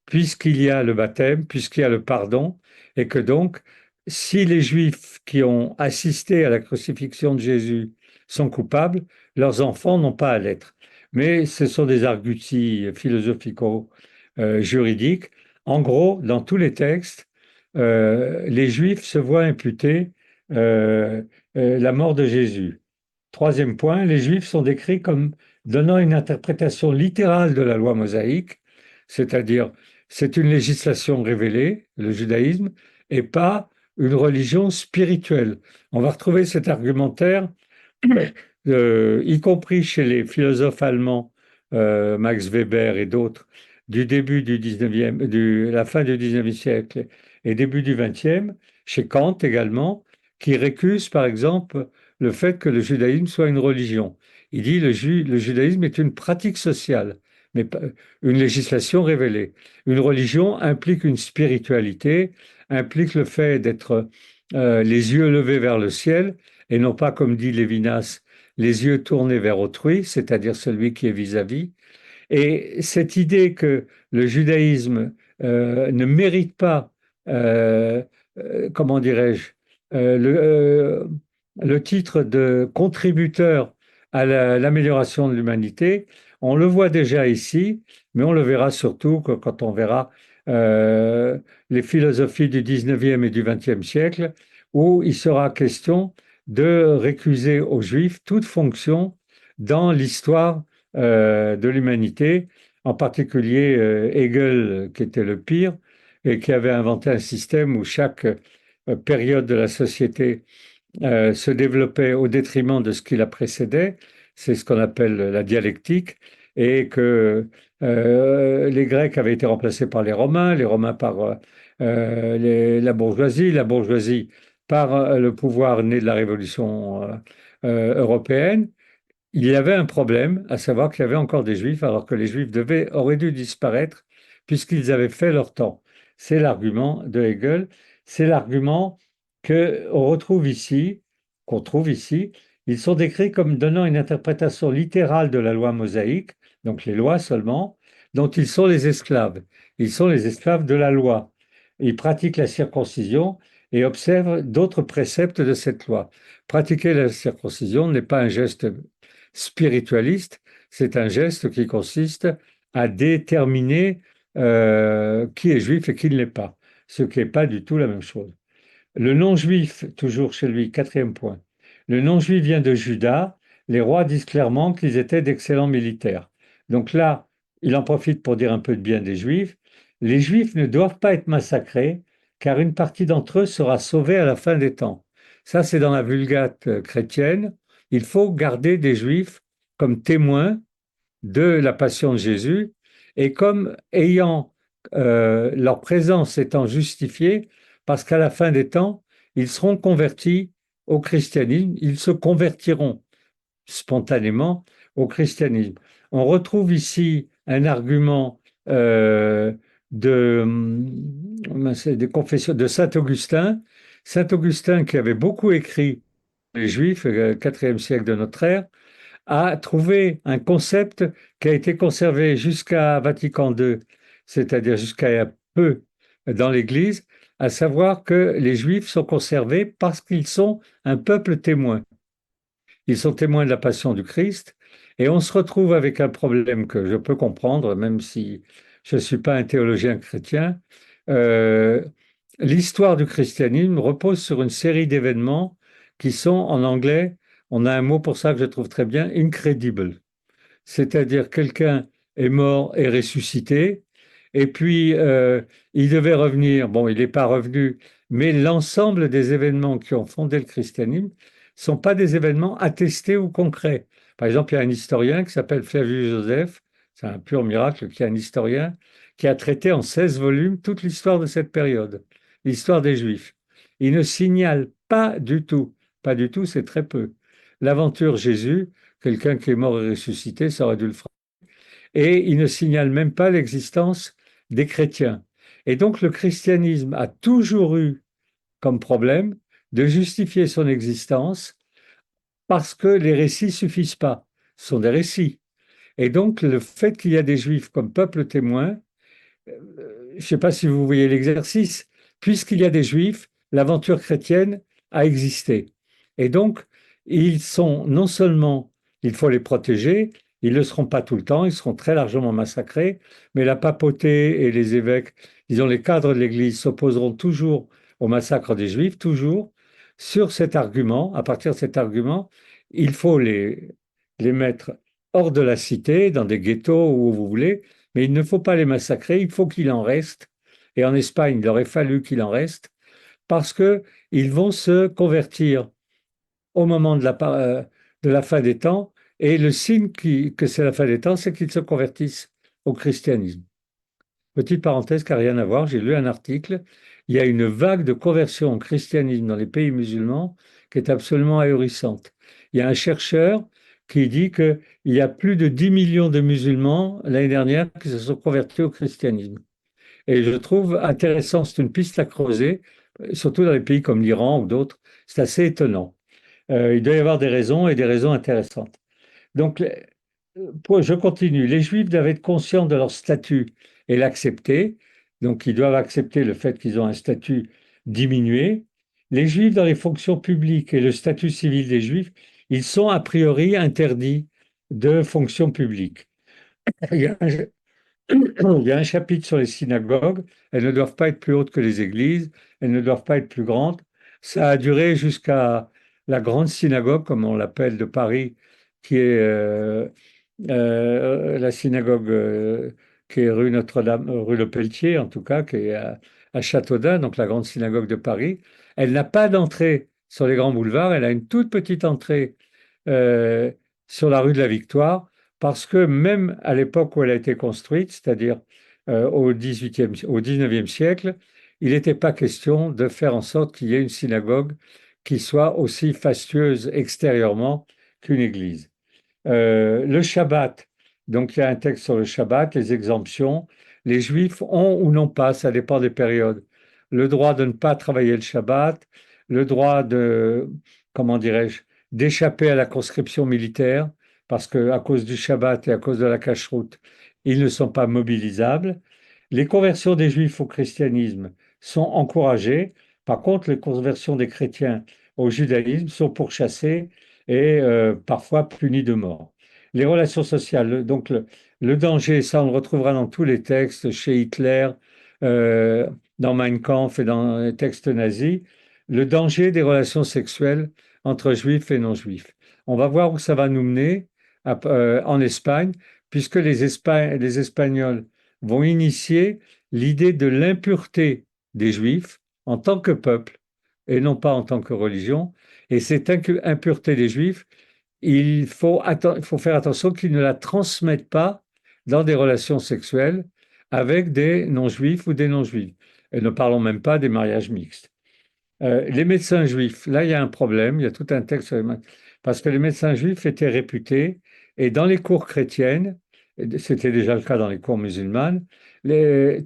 puisqu'il y a le baptême, puisqu'il y a le pardon, et que donc, si les Juifs qui ont assisté à la crucifixion de Jésus sont coupables, leurs enfants n'ont pas à l'être. Mais ce sont des arguties philosophico-juridiques. En gros, dans tous les textes, les Juifs se voient imputer euh, la mort de Jésus. Troisième point, les Juifs sont décrits comme donnant une interprétation littérale de la loi mosaïque, c'est-à-dire c'est une législation révélée, le judaïsme, et pas une religion spirituelle. On va retrouver cet argumentaire, y compris chez les philosophes allemands, Max Weber et d'autres, du début du 19e, la fin du 19e siècle et début du 20e, chez Kant également, qui récuse par exemple le fait que le judaïsme soit une religion. Il dit le judaïsme est une pratique sociale, mais pas une législation révélée. Une religion implique une spiritualité, implique le fait d'être les yeux levés vers le ciel, et non pas, comme dit Lévinas, les yeux tournés vers autrui, c'est-à-dire celui qui est vis-à-vis. Et cette idée que le judaïsme ne mérite pas, euh, comment dirais-je, euh, le, euh, le titre de contributeur à l'amélioration de l'humanité, on le voit déjà ici, mais on le verra surtout quand on verra euh, les philosophies du 19e et du 20e siècle, où il sera question de récuser aux Juifs toute fonction dans l'histoire de l'humanité, en particulier Hegel, qui était le pire, et qui avait inventé un système où chaque période de la société se développait au détriment de ce qui la précédait. C'est ce qu'on appelle la dialectique, et que les Grecs avaient été remplacés par les Romains par la bourgeoisie par le pouvoir né de la Révolution européenne. Il y avait un problème, à savoir qu'il y avait encore des Juifs, alors que les Juifs auraient dû disparaître puisqu'ils avaient fait leur temps. C'est l'argument de Hegel, c'est l'argument qu'on trouve ici. Ils sont décrits comme donnant une interprétation littérale de la loi mosaïque, donc les lois seulement, dont ils sont les esclaves. Ils sont les esclaves de la loi. Ils pratiquent la circoncision et observent d'autres préceptes de cette loi. Pratiquer la circoncision n'est pas un geste spiritualiste, c'est un geste qui consiste à déterminer qui est juif et qui ne l'est pas, ce qui n'est pas du tout la même chose. Le non-juif, toujours chez lui, quatrième point. Le non-juif vient de Juda. Les rois disent clairement qu'ils étaient d'excellents militaires. Donc là, il en profite pour dire un peu de bien des juifs. Les juifs ne doivent pas être massacrés, car une partie d'entre eux sera sauvée à la fin des temps. Ça, c'est dans la Vulgate chrétienne. Il faut garder des juifs comme témoins de la passion de Jésus et comme ayant leur présence étant justifiée, parce qu'à la fin des temps, ils seront convertis au christianisme, ils se convertiront spontanément au christianisme. On retrouve ici un argument des confessions de Saint Augustin. Saint Augustin, qui avait beaucoup écrit les Juifs, au IVe siècle de notre ère, a trouvé un concept qui a été conservé jusqu'à Vatican II, c'est-à-dire jusqu'à il y a peu dans l'Église, à savoir que les Juifs sont conservés parce qu'ils sont un peuple témoin. Ils sont témoins de la passion du Christ, et on se retrouve avec un problème que je peux comprendre, même si je ne suis pas un théologien chrétien. Euh, L'histoire du christianisme repose sur une série d'événements qui sont, en anglais, on a un mot pour ça que je trouve très bien, incredible. C'est-à-dire quelqu'un est mort et ressuscité. Et puis, il devait revenir. Bon, il n'est pas revenu, mais l'ensemble des événements qui ont fondé le christianisme ne sont pas des événements attestés ou concrets. Par exemple, il y a un historien qui s'appelle Flavius Joseph, c'est un pur miracle, qui est un historien qui a traité en 16 volumes toute l'histoire de cette période, l'histoire des Juifs. Il ne signale pas du tout, c'est très peu. L'aventure Jésus, quelqu'un qui est mort et ressuscité, ça aurait dû le faire. Et il ne signale même pas l'existence des chrétiens. Et donc le christianisme a toujours eu comme problème de justifier son existence parce que les récits suffisent pas. Ce sont des récits. Et donc le fait qu'il y a des juifs comme peuple témoin, je ne sais pas si vous voyez l'exercice, puisqu'il y a des juifs, l'aventure chrétienne a existé. Et donc, ils sont non seulement, il faut les protéger, ils ne le seront pas tout le temps, ils seront très largement massacrés, mais la papauté et les évêques, disons les cadres de l'Église, s'opposeront toujours au massacre des juifs, toujours, sur cet argument, à partir de cet argument, il faut les mettre hors de la cité, dans des ghettos, où vous voulez, mais il ne faut pas les massacrer, il faut qu'il en reste. Et en Espagne, il aurait fallu qu'il en reste, parce qu'ils vont se convertir au moment de la fin des temps. Et le signe que c'est la fin des temps, c'est qu'ils se convertissent au christianisme. Petite parenthèse qui n'a rien à voir, j'ai lu un article, il y a une vague de conversion au christianisme dans les pays musulmans qui est absolument ahurissante. Il y a un chercheur qui dit qu'il y a plus de 10 millions de musulmans l'année dernière qui se sont convertis au christianisme. Et je trouve intéressant, c'est une piste à creuser, surtout dans les pays comme l'Iran ou d'autres. C'est assez étonnant. Il doit y avoir des raisons et des raisons intéressantes. Donc, je continue. Les Juifs doivent être conscients de leur statut et l'accepter. Donc, ils doivent accepter le fait qu'ils ont un statut diminué. Les Juifs dans les fonctions publiques et le statut civil des Juifs, ils sont a priori interdits de fonction publique. Il y a un, il y a un chapitre sur les synagogues. Elles ne doivent pas être plus hautes que les églises. Elles ne doivent pas être plus grandes. Ça a duré jusqu'à la grande synagogue, comme on l'appelle, de Paris, qui est la synagogue qui est rue Notre-Dame, rue Le Pelletier en tout cas, qui est à Châteaudun, donc la grande synagogue de Paris. Elle n'a pas d'entrée sur les grands boulevards, elle a une toute petite entrée euh, sur la rue de la Victoire, parce que même à l'époque où elle a été construite, c'est-à-dire au 18e, au 19e siècle, il n'était pas question de faire en sorte qu'il y ait une synagogue qui soit aussi fastueuse extérieurement qu'une église. Le Shabbat, donc il y a un texte sur le Shabbat, les exemptions. Les Juifs ont ou n'ont pas, ça dépend des périodes, le droit de ne pas travailler le Shabbat, le droit de, comment dirais-je, d'échapper à la conscription militaire, parce qu'à cause du Shabbat et à cause de la cacheroute, ils ne sont pas mobilisables. Les conversions des Juifs au christianisme sont encouragées. Par contre, les conversions des chrétiens au judaïsme sont pourchassées et parfois puni de mort. Les relations sociales, donc le danger, ça on le retrouvera dans tous les textes, chez Hitler, euh, dans Mein Kampf et dans les textes nazis, le danger des relations sexuelles entre juifs et non-juifs. On va voir où ça va nous mener en Espagne, puisque les Espagnols vont initier l'idée de l'impureté des juifs en tant que peuple et non pas en tant que religion. Et cette impureté des Juifs, il faut faire attention qu'ils ne la transmettent pas dans des relations sexuelles avec des non-juifs ou des non-juifs. Et ne parlons même pas des mariages mixtes. Les médecins juifs, là, il y a un problème, il y a tout un texte sur parce que les médecins juifs étaient réputés, et dans les cours chrétiennes, et c'était déjà le cas dans les cours musulmanes,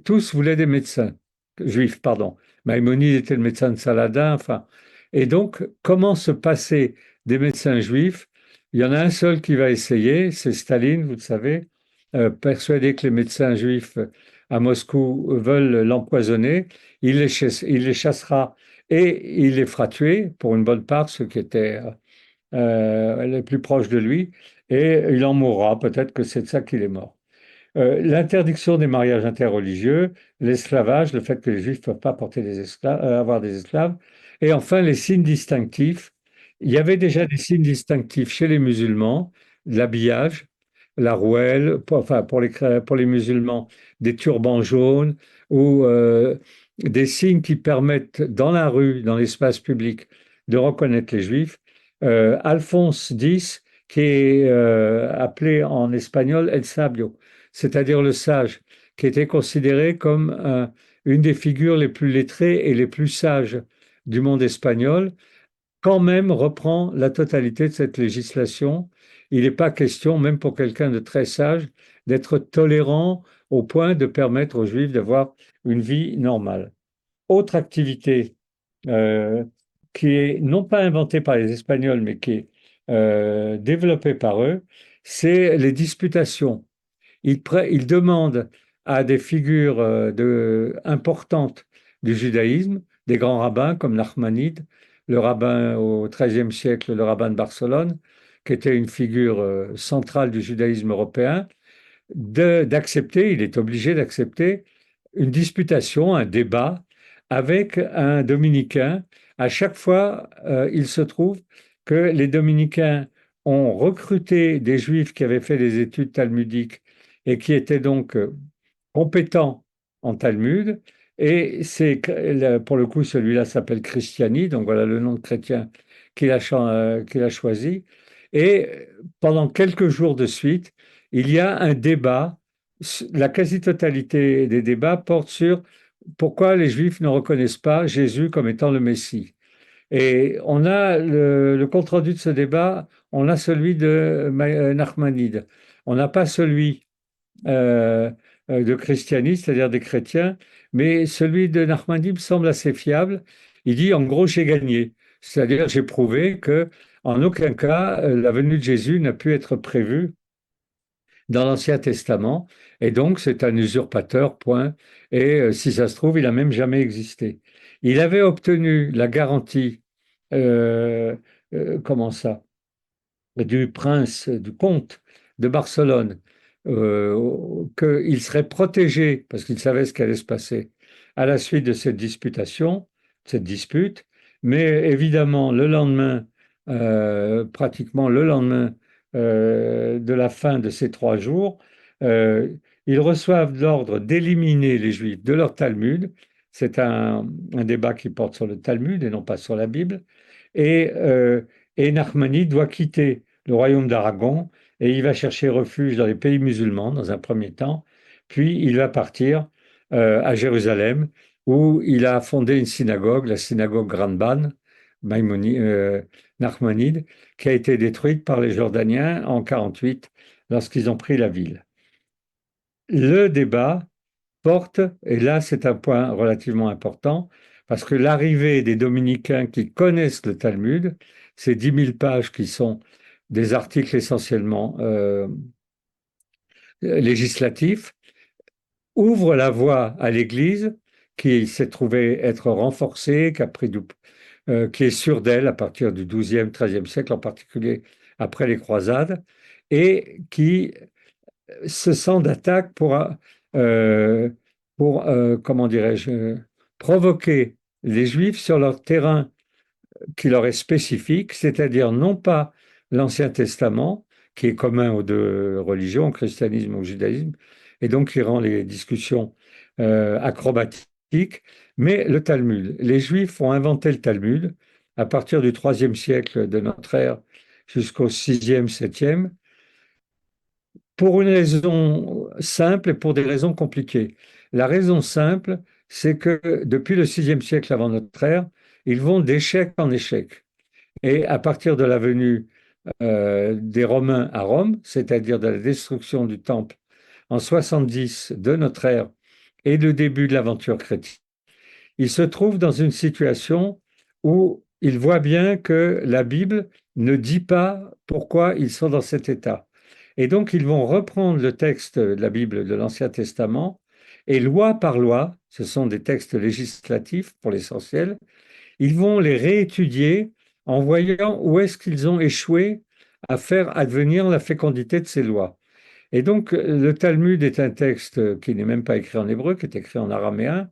tous voulaient des médecins juifs, pardon. Maïmonide était le médecin de Saladin, enfin. Et donc, comment se passer des médecins juifs? Il y en a un seul qui va essayer, c'est Staline, vous le savez, persuadé que les médecins juifs à Moscou veulent l'empoisonner. Il les chassera et il les fera tuer, pour une bonne part, ceux qui étaient les plus proches de lui, et il en mourra. Peut-être que c'est de ça qu'il est mort. L'interdiction des mariages interreligieux, l'esclavage, le fait que les Juifs ne peuvent pas porter des esclaves, avoir des esclaves, et enfin les signes distinctifs. Il y avait déjà des signes distinctifs chez les musulmans, l'habillage. la rouelle, enfin pour les musulmans, des turbans jaunes ou des signes qui permettent dans la rue, dans l'espace public, de reconnaître les juifs. Alphonse X, qui est appelé en espagnol El Sabio, c'est-à-dire le sage, qui était considéré comme une des figures les plus lettrées et les plus sages du monde espagnol, quand même reprend la totalité de cette législation. Il n'est pas question, même pour quelqu'un de très sage, d'être tolérant au point de permettre aux Juifs d'avoir une vie normale. Autre activité euh, qui est non pas inventée par les Espagnols, mais qui est développée par eux, c'est les disputations. Ils demandent à des figures importantes du judaïsme, des grands rabbins comme Nachmanide, le rabbin au XIIIe siècle, le rabbin de Barcelone, qui était une figure centrale du judaïsme européen, d'accepter, il est obligé d'accepter une disputation, un débat avec un dominicain. À chaque fois, il se trouve que les dominicains ont recruté des juifs qui avaient fait des études talmudiques et qui étaient donc compétents en Talmud. Et c'est pour le coup, celui-là s'appelle Christiani, donc voilà le nom de chrétien qu'il a choisi. Et pendant quelques jours de suite, il y a un débat. La quasi-totalité des débats porte sur pourquoi les Juifs ne reconnaissent pas Jésus comme étant le Messie. Et on a le compte-rendu de ce débat, on a celui de Nachmanide. On n'a pas celui euh, de christianisme, c'est-à-dire des chrétiens, mais celui de Nachmanide me semble assez fiable. Il dit, en gros, j'ai gagné. C'est-à-dire, j'ai prouvé que en aucun cas, la venue de Jésus n'a pu être prévue dans l'Ancien Testament, et donc c'est un usurpateur, point. Et si ça se trouve, il n'a même jamais existé. Il avait obtenu la garantie, euh, comment ça, du prince, du comte de Barcelone, qu'il serait protégé, parce qu'il savait ce qui allait se passer, à la suite de cette disputation, cette dispute. Mais évidemment, le lendemain, pratiquement le lendemain de la fin de ces 3 jours, euh, ils reçoivent l'ordre d'éliminer les Juifs de leur Talmud. C'est un débat qui porte sur le Talmud et non pas sur la Bible. Et, euh, et Nachmani doit quitter le royaume d'Aragon, et il va chercher refuge dans les pays musulmans dans un premier temps, puis il va partir à Jérusalem, où il a fondé une synagogue, la synagogue Granban, Nachmanide, qui a été détruite par les Jordaniens en 48 lorsqu'ils ont pris la ville. Le débat porte, et là c'est un point relativement important, parce que l'arrivée des dominicains qui connaissent le Talmud, ces 10 000 pages qui sont des articles essentiellement législatifs, ouvre la voie à l'Église qui s'est trouvée être renforcée, qui est sûre d'elle à partir du XIIe, XIIIe siècle, en particulier après les croisades, et qui se sent d'attaque euh, comment dirais-je, provoquer les Juifs sur leur terrain qui leur est spécifique, c'est-à-dire non pas l'Ancien Testament, qui est commun aux deux religions, au christianisme ou au judaïsme, et donc qui rend les discussions acrobatiques, mais le Talmud. Les Juifs ont inventé le Talmud à partir du IIIe siècle de notre ère jusqu'au VIe, VIIe, pour une raison simple et pour des raisons compliquées. La raison simple, c'est que depuis le VIe siècle avant notre ère, ils vont d'échec en échec. Et à partir de la venue des Romains à Rome, c'est-à-dire de la destruction du temple en 70 de notre ère et le début de l'aventure chrétienne, ils se trouvent dans une situation où ils voient bien que la Bible ne dit pas pourquoi ils sont dans cet état. Et donc, ils vont reprendre le texte de la Bible de l'Ancien Testament et loi par loi, ce sont des textes législatifs pour l'essentiel, ils vont les réétudier en voyant où est-ce qu'ils ont échoué à faire advenir la fécondité de ces lois. Et donc, le Talmud est un texte qui n'est même pas écrit en hébreu, qui est écrit en araméen,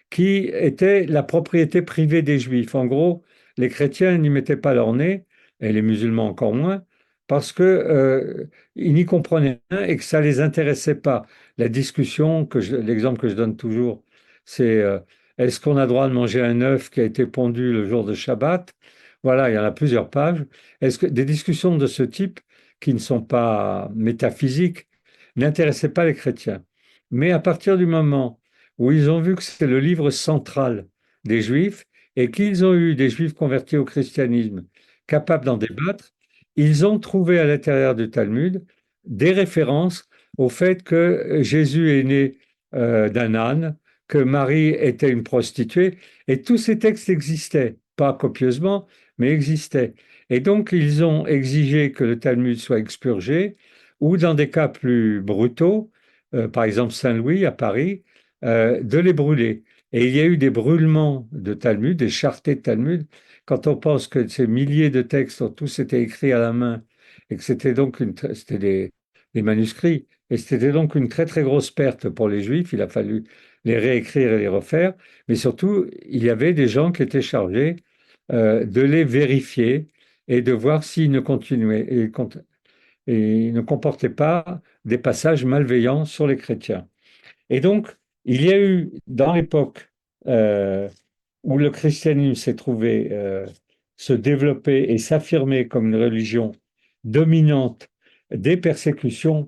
qui était la propriété privée des Juifs. En gros, les chrétiens n'y mettaient pas leur nez, et les musulmans encore moins, parce que ils n'y comprenaient rien et que ça les intéressait pas. La discussion, l'exemple que je donne toujours, c'est est-ce qu'on a droit de manger un œuf qui a été pondu le jour de Shabbat? Voilà, il y en a plusieurs pages. Est-ce que des discussions de ce type, qui ne sont pas métaphysiques, n'intéressaient pas les chrétiens? Mais à partir du moment où ils ont vu que c'est le livre central des Juifs et qu'ils ont eu des Juifs convertis au christianisme capables d'en débattre, ils ont trouvé à l'intérieur du Talmud des références au fait que Jésus est né d'un âne, que Marie était une prostituée, et tous ces textes existaient, pas copieusement, mais existaient. Et donc, ils ont exigé que le Talmud soit expurgé, ou dans des cas plus brutaux, par exemple Saint-Louis à Paris, de les brûler. Et il y a eu des brûlements de Talmud, des charretés de Talmud, quand on pense que ces milliers de textes ont tous été écrits à la main et que c'était des manuscrits, et c'était donc une très très grosse perte pour les Juifs, il a fallu les réécrire et les refaire, mais surtout, il y avait des gens qui étaient chargés de les vérifier et de voir s'ils ne continuaient et ne comportaient pas des passages malveillants sur les chrétiens. Et donc, il y a eu, dans l'époque euh, où le christianisme s'est trouvé se développer et s'affirmer comme une religion dominante, des persécutions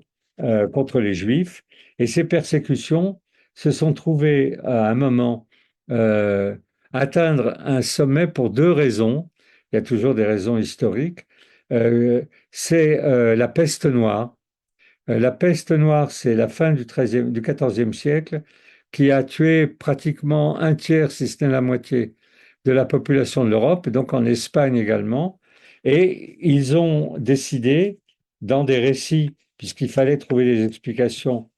contre les juifs. Et ces persécutions se sont trouvées à un moment euh, atteindre un sommet pour deux raisons. Il y a toujours des raisons historiques. Euh, c'est la peste noire. La peste noire, c'est la fin du XIVe siècle, qui a tué pratiquement un tiers, si ce n'est la moitié, de la population de l'Europe, donc en Espagne également. Et ils ont décidé, dans des récits, puisqu'il fallait trouver des explications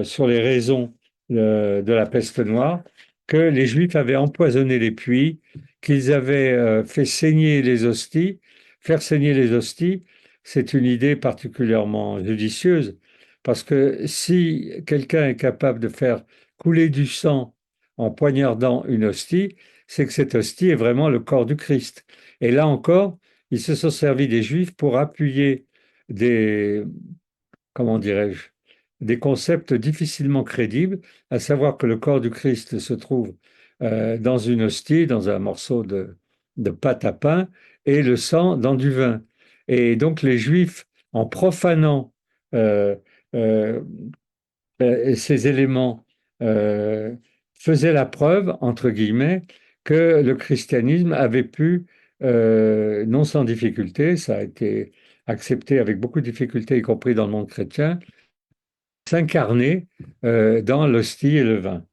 sur les raisons de la peste noire, que les Juifs avaient empoisonné les puits, qu'ils avaient fait saigner les hosties. Faire saigner les hosties, c'est une idée particulièrement judicieuse, parce que si quelqu'un est capable de faire couler du sang en poignardant une hostie, c'est que cette hostie est vraiment le corps du Christ. Et là encore, ils se sont servis des Juifs pour appuyer des, comment dirais-je, des concepts difficilement crédibles, à savoir que le corps du Christ se trouve dans une hostie, dans un morceau de pâte à pain, et le sang dans du vin. Et donc les Juifs, en profanant euh, euh, ces éléments, euh, faisaient la preuve, entre guillemets, que le christianisme avait pu, non sans difficulté, ça a été accepté avec beaucoup de difficultés, y compris dans le monde chrétien, s'incarner dans l'hostie et le vin.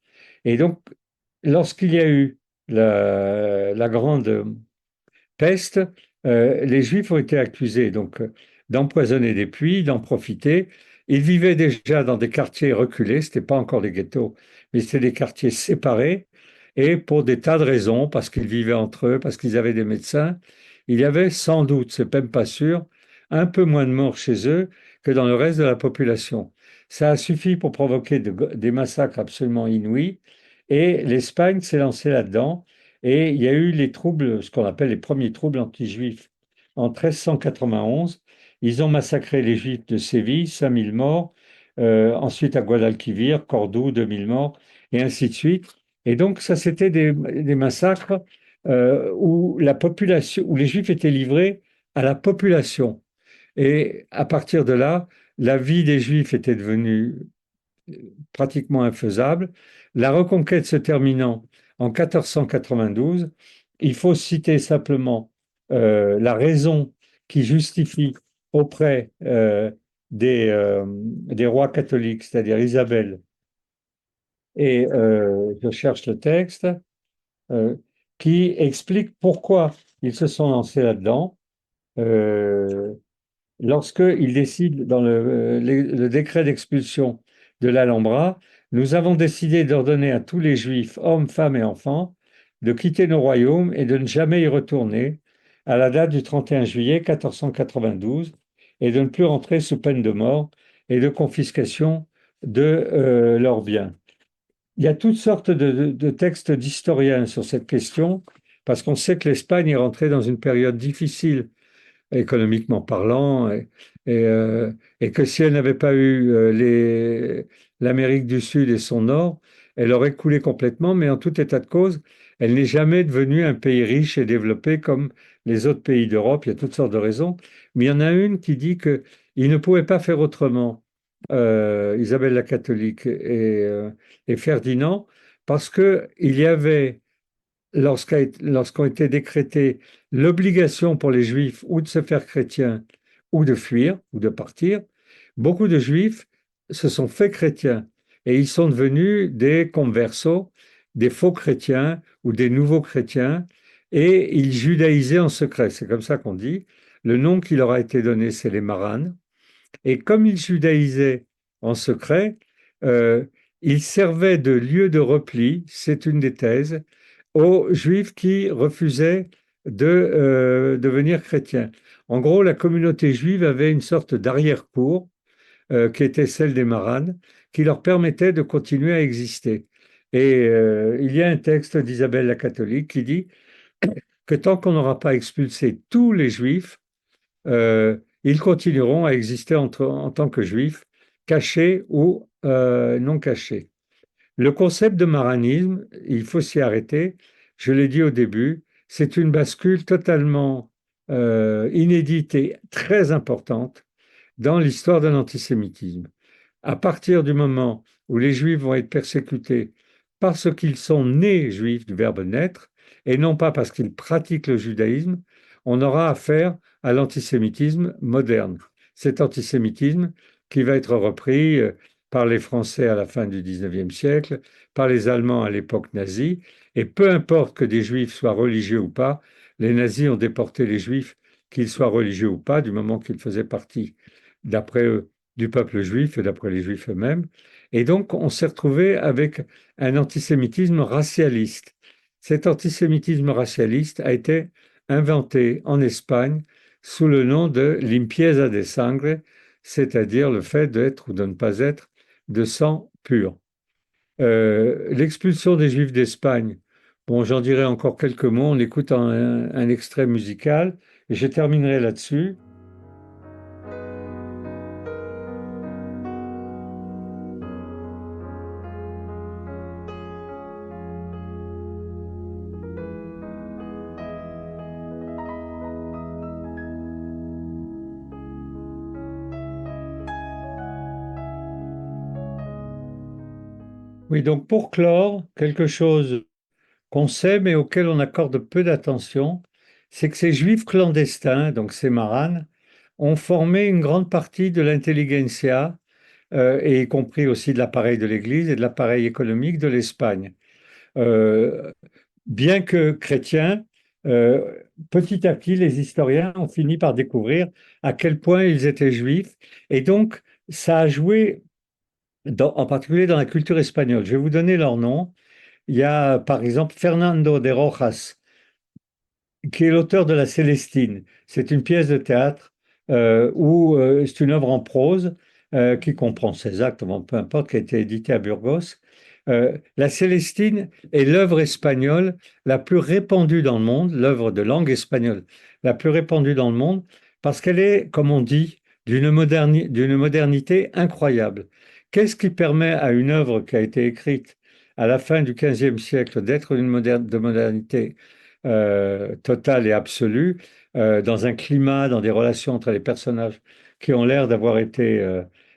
Et donc, lorsqu'il y a eu la grande peste, les Juifs ont été accusés donc d'empoisonner des puits, d'en profiter. Ils vivaient déjà dans des quartiers reculés, ce n'était pas encore des ghettos, mais c'était des quartiers séparés. Et pour des tas de raisons, parce qu'ils vivaient entre eux, parce qu'ils avaient des médecins, il y avait sans doute, c'est même pas sûr, un peu moins de morts chez eux que dans le reste de la population. Ça a suffi pour provoquer des massacres absolument inouïs. Et l'Espagne s'est lancée là-dedans. Et il y a eu les troubles, ce qu'on appelle les premiers troubles anti-juifs en 1391. Ils ont massacré les juifs de Séville, 5000 morts. Ensuite à Guadalquivir, Cordoue, 2000 morts, et ainsi de suite. Et donc ça, c'était des massacres où la population, où les juifs étaient livrés à la population. Et à partir de là, la vie des juifs était devenue pratiquement infaisable. La reconquête se terminant en 1492, il faut citer simplement la raison qui justifie auprès des rois catholiques, c'est-à-dire Isabelle, et je cherche le texte, euh, qui explique pourquoi ils se sont lancés là-dedans. Euh, Lorsqu'il décide dans le décret d'expulsion de l'Alhambra, nous avons décidé d'ordonner à tous les Juifs, hommes, femmes et enfants, de quitter nos royaumes et de ne jamais y retourner à la date du 31 juillet 1492 et de ne plus rentrer sous peine de mort et de confiscation de leurs biens. Il y a toutes sortes de textes d'historiens sur cette question, parce qu'on sait que l'Espagne est rentrée dans une période difficile économiquement parlant, et que si elle n'avait pas eu l'Amérique du Sud et son nord, elle aurait coulé complètement, mais en tout état de cause, elle n'est jamais devenue un pays riche et développé comme les autres pays d'Europe. Il y a toutes sortes de raisons, mais il y en a une qui dit que il ne pouvait pas faire autrement, Isabelle la catholique et Ferdinand, parce que il y avait lorsqu'ont été décrétées l'obligation pour les Juifs ou de se faire chrétiens ou de fuir ou de partir, beaucoup de Juifs se sont faits chrétiens et ils sont devenus des conversos, des faux chrétiens ou des nouveaux chrétiens et ils judaïsaient en secret. C'est comme ça qu'on dit. Le nom qui leur a été donné, c'est les Maranes. Et comme ils judaïsaient en secret, euh, ils servaient de lieu de repli, c'est une des thèses, aux Juifs qui refusaient de devenir chrétiens. En gros, la communauté juive avait une sorte d'arrière-cour qui était celle des Maranes, qui leur permettait de continuer à exister. Et il y a un texte d'Isabelle la catholique qui dit que tant qu'on n'aura pas expulsé tous les Juifs, ils continueront à exister en tant que Juifs, cachés ou non cachés. Le concept de maranisme, il faut s'y arrêter. Je l'ai dit au début, c'est une bascule totalement inédite et très importante dans l'histoire de l'antisémitisme. À partir du moment où les Juifs vont être persécutés parce qu'ils sont nés juifs du verbe naître et non pas parce qu'ils pratiquent le judaïsme, on aura affaire à l'antisémitisme moderne. Cet antisémitisme qui va être repris par les Français à la fin du XIXe siècle, par les Allemands à l'époque nazie, et peu importe que des Juifs soient religieux ou pas, les nazis ont déporté les Juifs, qu'ils soient religieux ou pas, du moment qu'ils faisaient partie, d'après eux, du peuple juif et d'après les Juifs eux-mêmes. Et donc, on s'est retrouvé avec un antisémitisme racialiste. Cet antisémitisme racialiste a été inventé en Espagne sous le nom de limpieza de sangre, c'est-à-dire le fait d'être ou de ne pas être de sang pur. L'expulsion des Juifs d'Espagne, bon, j'en dirai encore quelques mots, on écoute un extrait musical et je terminerai là-dessus. Oui, donc pour clore, quelque chose qu'on sait mais auquel on accorde peu d'attention, c'est que ces juifs clandestins, donc ces maranes, ont formé une grande partie de l'intelligentsia, et y compris aussi de l'appareil de l'Église et de l'appareil économique de l'Espagne. Euh, Bien que chrétiens, euh, petit à petit, les historiens ont fini par découvrir à quel point ils étaient juifs. Et donc, ça a joué, en particulier dans la culture espagnole. Je vais vous donner leur nom. Il y a par exemple Fernando de Rojas, qui est l'auteur de La Célestine. C'est une pièce de théâtre où c'est une œuvre en prose qui comprend 16 actes, bon, peu importe, qui a été éditée à Burgos. La Célestine est l'œuvre espagnole la plus répandue dans le monde, l'œuvre de langue espagnole la plus répandue dans le monde, parce qu'elle est, comme on dit, d'une modernité incroyable. Qu'est-ce qui permet à une œuvre qui a été écrite à la fin du XVe siècle d'être de modernité totale et absolue, dans un climat, dans des relations entre les personnages qui ont l'air d'avoir été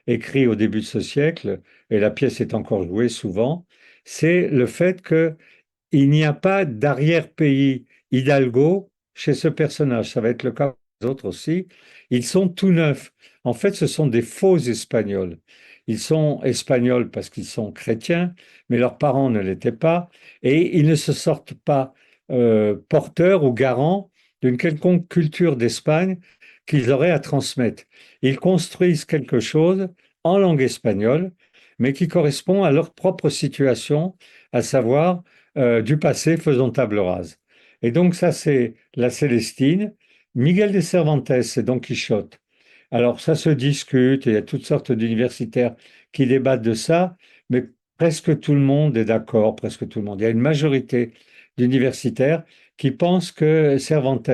écrits au début de ce siècle, et la pièce est encore jouée souvent, c'est le fait qu'il n'y a pas d'arrière-pays Hidalgo chez ce personnage. Ça va être le cas des autres aussi. Ils sont tout neufs. En fait, ce sont des faux Espagnols. Ils sont espagnols parce qu'ils sont chrétiens, mais leurs parents ne l'étaient pas, et ils ne se sortent pas porteurs ou garants d'une quelconque culture d'Espagne qu'ils auraient à transmettre. Ils construisent quelque chose en langue espagnole, mais qui correspond à leur propre situation, à savoir du passé faisant table rase. Et donc ça, c'est la Célestine. Miguel de Cervantes, c'est Don Quichotte. Alors ça se discute, il y a toutes sortes d'universitaires qui débattent de ça, mais presque tout le monde est d'accord, presque tout le monde. Il y a une majorité d'universitaires qui pensent que Cervantes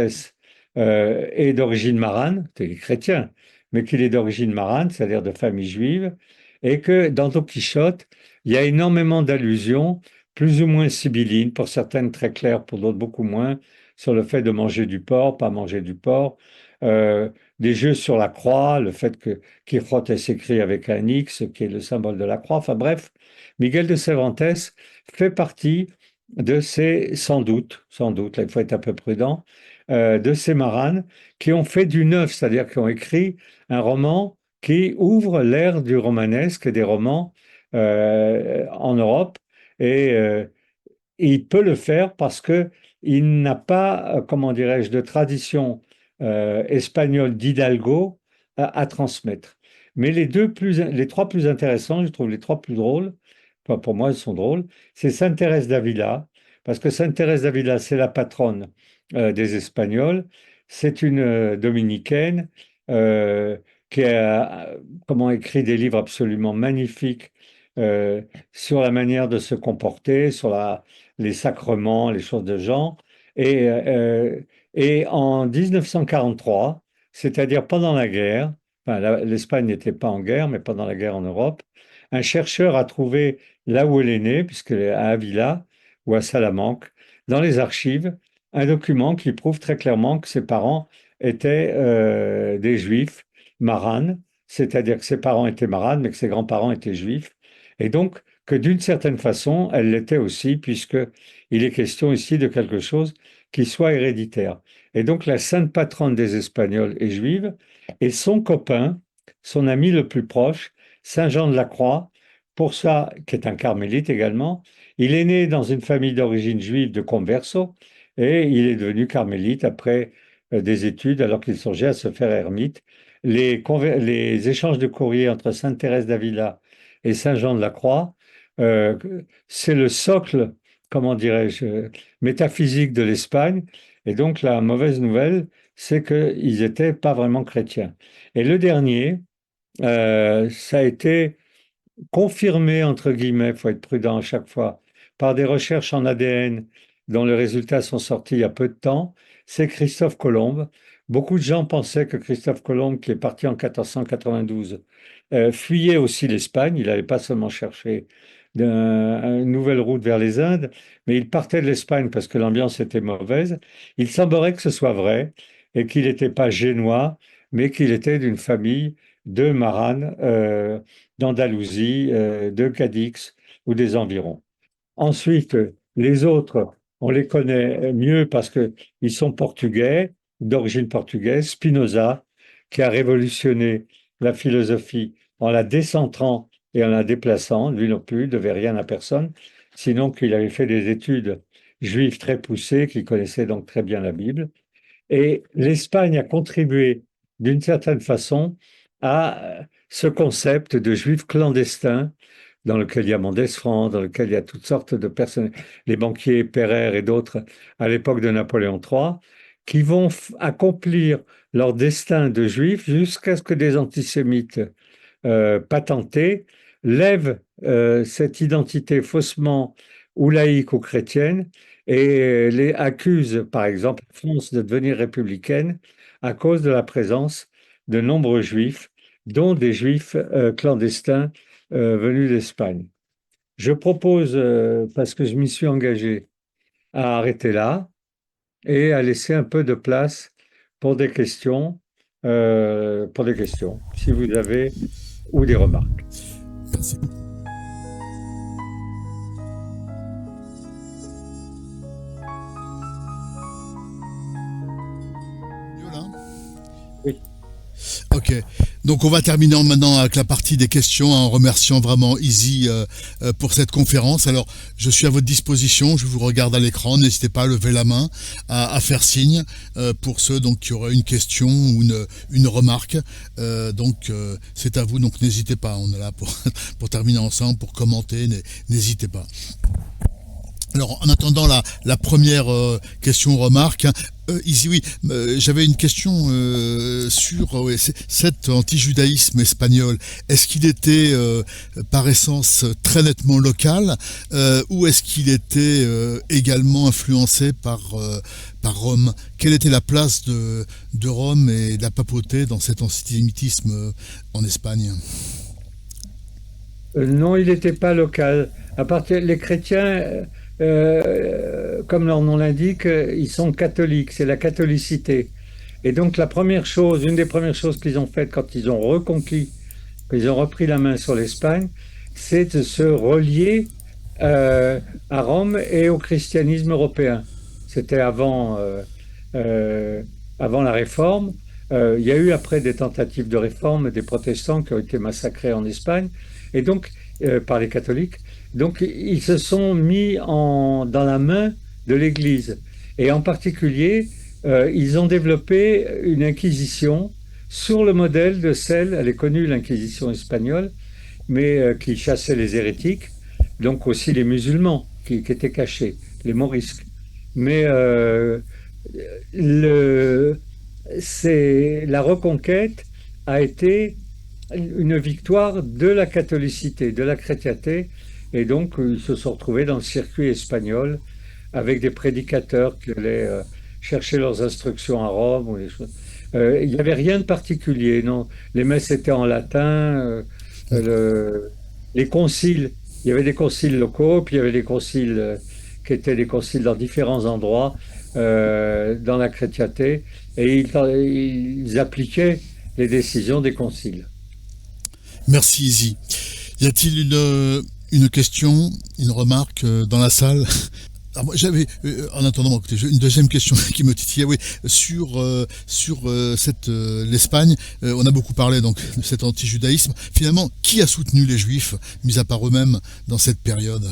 est d'origine marane, il est chrétien, mais qu'il est d'origine marane, c'est-à-dire de famille juive, et que dans Don Quichotte, il y a énormément d'allusions, plus ou moins sibyllines, pour certaines très claires, pour d'autres beaucoup moins, sur le fait de manger du porc, pas manger du porc, euh, des jeux sur la croix, le fait que Quijote s'écrit avec un X, qui est le symbole de la croix. Enfin bref, Miguel de Cervantes fait partie de ces, sans doute, là il faut être un peu prudent, de ces maranes qui ont fait du neuf, c'est-à-dire qui ont écrit un roman qui ouvre l'ère du romanesque et des romans en Europe. Et il peut le faire parce que il n'a pas, comment dirais-je, de tradition espagnole d'Hidalgo à transmettre. Mais les trois plus intéressants, je trouve les trois plus drôles, enfin, pour moi ils sont drôles, c'est Sainte Thérèse d'Avila, parce que Sainte Thérèse d'Avila, c'est la patronne des Espagnols, c'est une dominicaine euh, qui a comment écrit des livres absolument magnifiques euh, sur la manière de se comporter, sur les sacrements, les choses de genre. Et, euh, et en 1943, c'est-à-dire pendant la guerre, enfin, l'Espagne n'était pas en guerre, mais pendant la guerre en Europe, un chercheur a trouvé là où elle est née, puisque à Avila ou à Salamanque, dans les archives, un document qui prouve très clairement que ses parents étaient des juifs maranes, c'est-à-dire que ses parents étaient maranes, mais que ses grands-parents étaient juifs. Et donc, que d'une certaine façon, elle l'était aussi, puisque il est question ici de quelque chose qui soit héréditaire. Et donc, la sainte patronne des Espagnols est juive, et son copain, son ami le plus proche, Saint Jean de la Croix, pour ça, qui est un carmélite également, il est né dans une famille d'origine juive de Converso, et il est devenu carmélite après des études, alors qu'il songeait à se faire ermite. Les échanges de courrier entre Sainte Thérèse d'Avila et Saint Jean de la Croix, euh, c'est le socle, comment dirais-je, métaphysique de l'Espagne. Et donc la mauvaise nouvelle, c'est qu'ils n'étaient pas vraiment chrétiens. Et le dernier, ça a été confirmé, entre guillemets, il faut être prudent à chaque fois, par des recherches en ADN dont les résultats sont sortis il y a peu de temps, c'est Christophe Colomb. Beaucoup de gens pensaient que Christophe Colomb, qui est parti en 1492, fuyait aussi l'Espagne. Il n'allait pas seulement chercher une nouvelle route vers les Indes, mais il partait de l'Espagne parce que l'ambiance était mauvaise. Il semblerait que ce soit vrai et qu'il n'était pas génois, mais qu'il était d'une famille de Marane, d'Andalousie, de Cadix ou des environs. Ensuite, les autres, on les connaît mieux parce qu'ils sont portugais, d'origine portugaise. Spinoza, qui a révolutionné la philosophie en la décentrant et en la déplaçant, lui non plus, ne devait rien à personne, sinon qu'il avait fait des études juives très poussées, qu'il connaissait donc très bien la Bible. Et l'Espagne a contribué d'une certaine façon à ce concept de juifs clandestins dans lequel il y a Mendès France, dans lequel il y a toutes sortes de personnes, les banquiers Pereire et d'autres à l'époque de Napoléon III, qui vont accomplir leur destin de juifs jusqu'à ce que des antisémites patentés lèvent cette identité faussement ou laïque ou chrétienne et les accusent, par exemple, la France de devenir républicaine à cause de la présence de nombreux juifs, dont des juifs clandestins venus d'Espagne. Je propose, parce que je m'y suis engagé, à arrêter là et à laisser un peu de place pour des questions, si vous avez, ou des remarques. Merci. Voilà. Oui. Ok, donc on va terminer maintenant avec la partie des questions en remerciant vraiment Easy pour cette conférence. Alors je suis à votre disposition, je vous regarde à l'écran, n'hésitez pas à lever la main, à faire signe pour ceux donc qui auraient une question ou une remarque. C'est à vous, donc n'hésitez pas, on est là pour, pour terminer ensemble, pour commenter, n'hésitez pas. Alors, en attendant la première question remarque, hein, Izzy, oui, j'avais une question sur ouais, cet antijudaïsme espagnol. Est-ce qu'il était par essence très nettement local ou est-ce qu'il était également influencé par Rome? Quelle était la place de Rome et de la papauté dans cet antisémitisme en Espagne? Non, il n'était pas local. Les chrétiens, comme leur nom l'indique, ils sont catholiques, c'est la catholicité. Et donc la première chose, une des premières choses qu'ils ont faites quand ils ont reconquis, quand ils ont repris la main sur l'Espagne, c'est de se relier à Rome et au christianisme européen. C'était euh, avant la Réforme. Il y a eu après des tentatives de réforme des protestants qui ont été massacrés en Espagne, et donc par les catholiques. Donc ils se sont mis dans la main de l'Église. Et en particulier, ils ont développé une inquisition sur le modèle de celle, elle est connue, l'Inquisition espagnole, mais qui chassait les hérétiques, donc aussi les musulmans qui étaient cachés, les morisques. Mais le, la reconquête a été une victoire de la catholicité, de la chrétienté, et donc ils se sont retrouvés dans le circuit espagnol avec des prédicateurs qui allaient chercher leurs instructions à Rome ou des choses. Il n'y avait rien de particulier, non. Les messes étaient en latin, le- les conciles, il y avait des conciles locaux, puis il y avait des conciles qui étaient des conciles dans différents endroits dans la chrétienté, et ils appliquaient les décisions des conciles. Merci Izzy. Y a-t-il une question, une remarque dans la salle? Alors moi, j'avais, en attendant, écoutez, une deuxième question qui me titillait, oui, sur l'Espagne. On a beaucoup parlé donc de cet antijudaïsme. Finalement, qui a soutenu les Juifs, mis à part eux-mêmes, dans cette période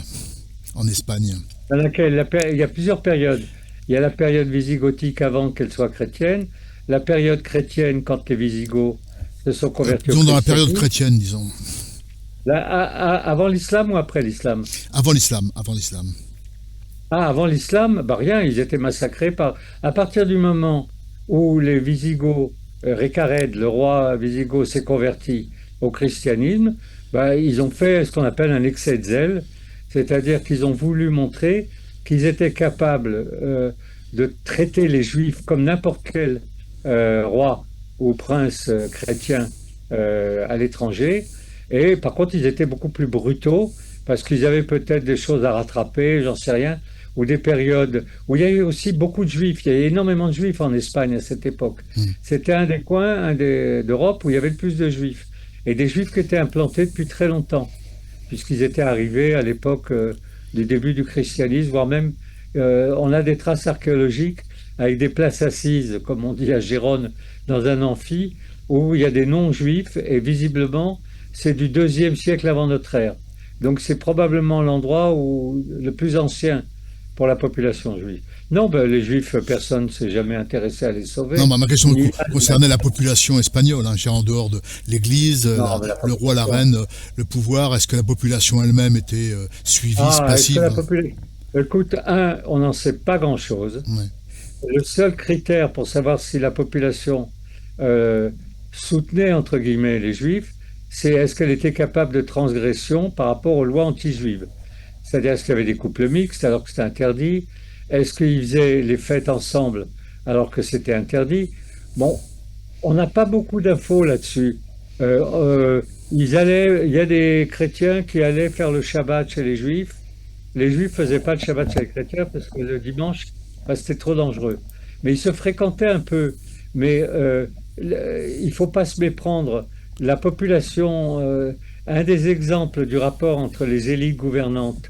en Espagne? Dans laquelle il y a plusieurs périodes. Il y a la période visigothique avant qu'elle soit chrétienne, la période chrétienne quand les Visigoths se sont convertis au Disons dans la période christianisme. chrétienne, disons. Avant l'islam ou après l'islam? Avant l'islam, avant l'islam. Ah, avant l'islam, bah rien, ils étaient massacrés à partir du moment où les Visigoths, Récared, le roi wisigoth, s'est converti au christianisme, bah, ils ont fait ce qu'on appelle un excès de zèle, c'est-à-dire qu'ils ont voulu montrer qu'ils étaient capables de traiter les Juifs comme n'importe quel roi ou prince chrétien à l'étranger, et par contre, ils étaient beaucoup plus brutaux parce qu'ils avaient peut-être des choses à rattraper, j'en sais rien, ou des périodes où il y a eu aussi beaucoup de juifs. Il y a eu énormément de juifs en Espagne à cette époque. Hmm. C'était un des coins d'Europe où il y avait le plus de juifs. Et des juifs qui étaient implantés depuis très longtemps, puisqu'ils étaient arrivés à l'époque du début du christianisme, voire même on a des traces archéologiques avec des places assises, comme on dit à Gérone, dans un amphi, où il y a des non-juifs, et visiblement, c'est du deuxième siècle avant notre ère. Donc c'est probablement l'endroit le plus ancien pour la population juive. Non, ben, les juifs, personne ne s'est jamais intéressé à les Non, sauver. ma question Ni- concernait la population espagnole, hein, en dehors de l'Église, Non, mais la le roi, la population. reine, le pouvoir. Est-ce que la population elle-même était suivie, Ah, est-ce que passive? la population... Écoute, on n'en sait pas grand-chose. Ouais. Le seul critère pour savoir si la population euh, soutenait, entre guillemets, les juifs, c'est est-ce qu'elle était capable de transgression par rapport aux lois anti-juives. C'est-à-dire, est-ce qu'il y avait des couples mixtes alors que c'était interdit? Est-ce qu'ils faisaient les fêtes ensemble alors que c'était interdit? Bon, on n'a pas beaucoup d'infos là-dessus. Euh, euh, il y a des chrétiens qui allaient faire le Shabbat chez les juifs. Les juifs faisaient pas le Shabbat chez les chrétiens parce que le dimanche, bah, c'était trop dangereux. Mais ils se fréquentaient un peu. Mais il faut pas se méprendre. La population, un des exemples du rapport entre les élites gouvernantes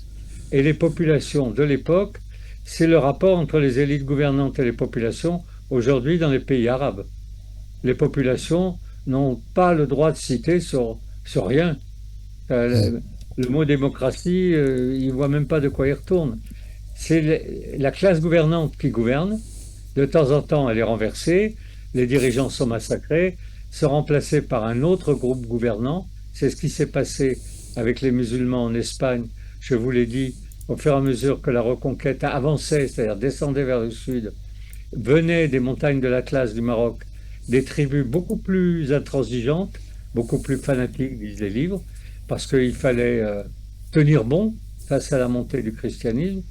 et les populations de l'époque, c'est le rapport entre les élites gouvernantes et les populations aujourd'hui dans les pays arabes. Les populations n'ont pas le droit de citer sur rien. Mm. Le mot démocratie, ils ne voient même pas de quoi il retourne. C'est la classe gouvernante qui gouverne. De temps en temps, elle est renversée. Les dirigeants sont massacrés, sont remplacés par un autre groupe gouvernant. C'est ce qui s'est passé avec les musulmans en Espagne, je vous l'ai dit, au fur et à mesure que la reconquête avançait, c'est-à-dire descendait vers le sud, venaient des montagnes de l'Atlas du Maroc des tribus beaucoup plus intransigeantes, beaucoup plus fanatiques, disent les livres, parce qu'il fallait tenir bon face à la montée du christianisme.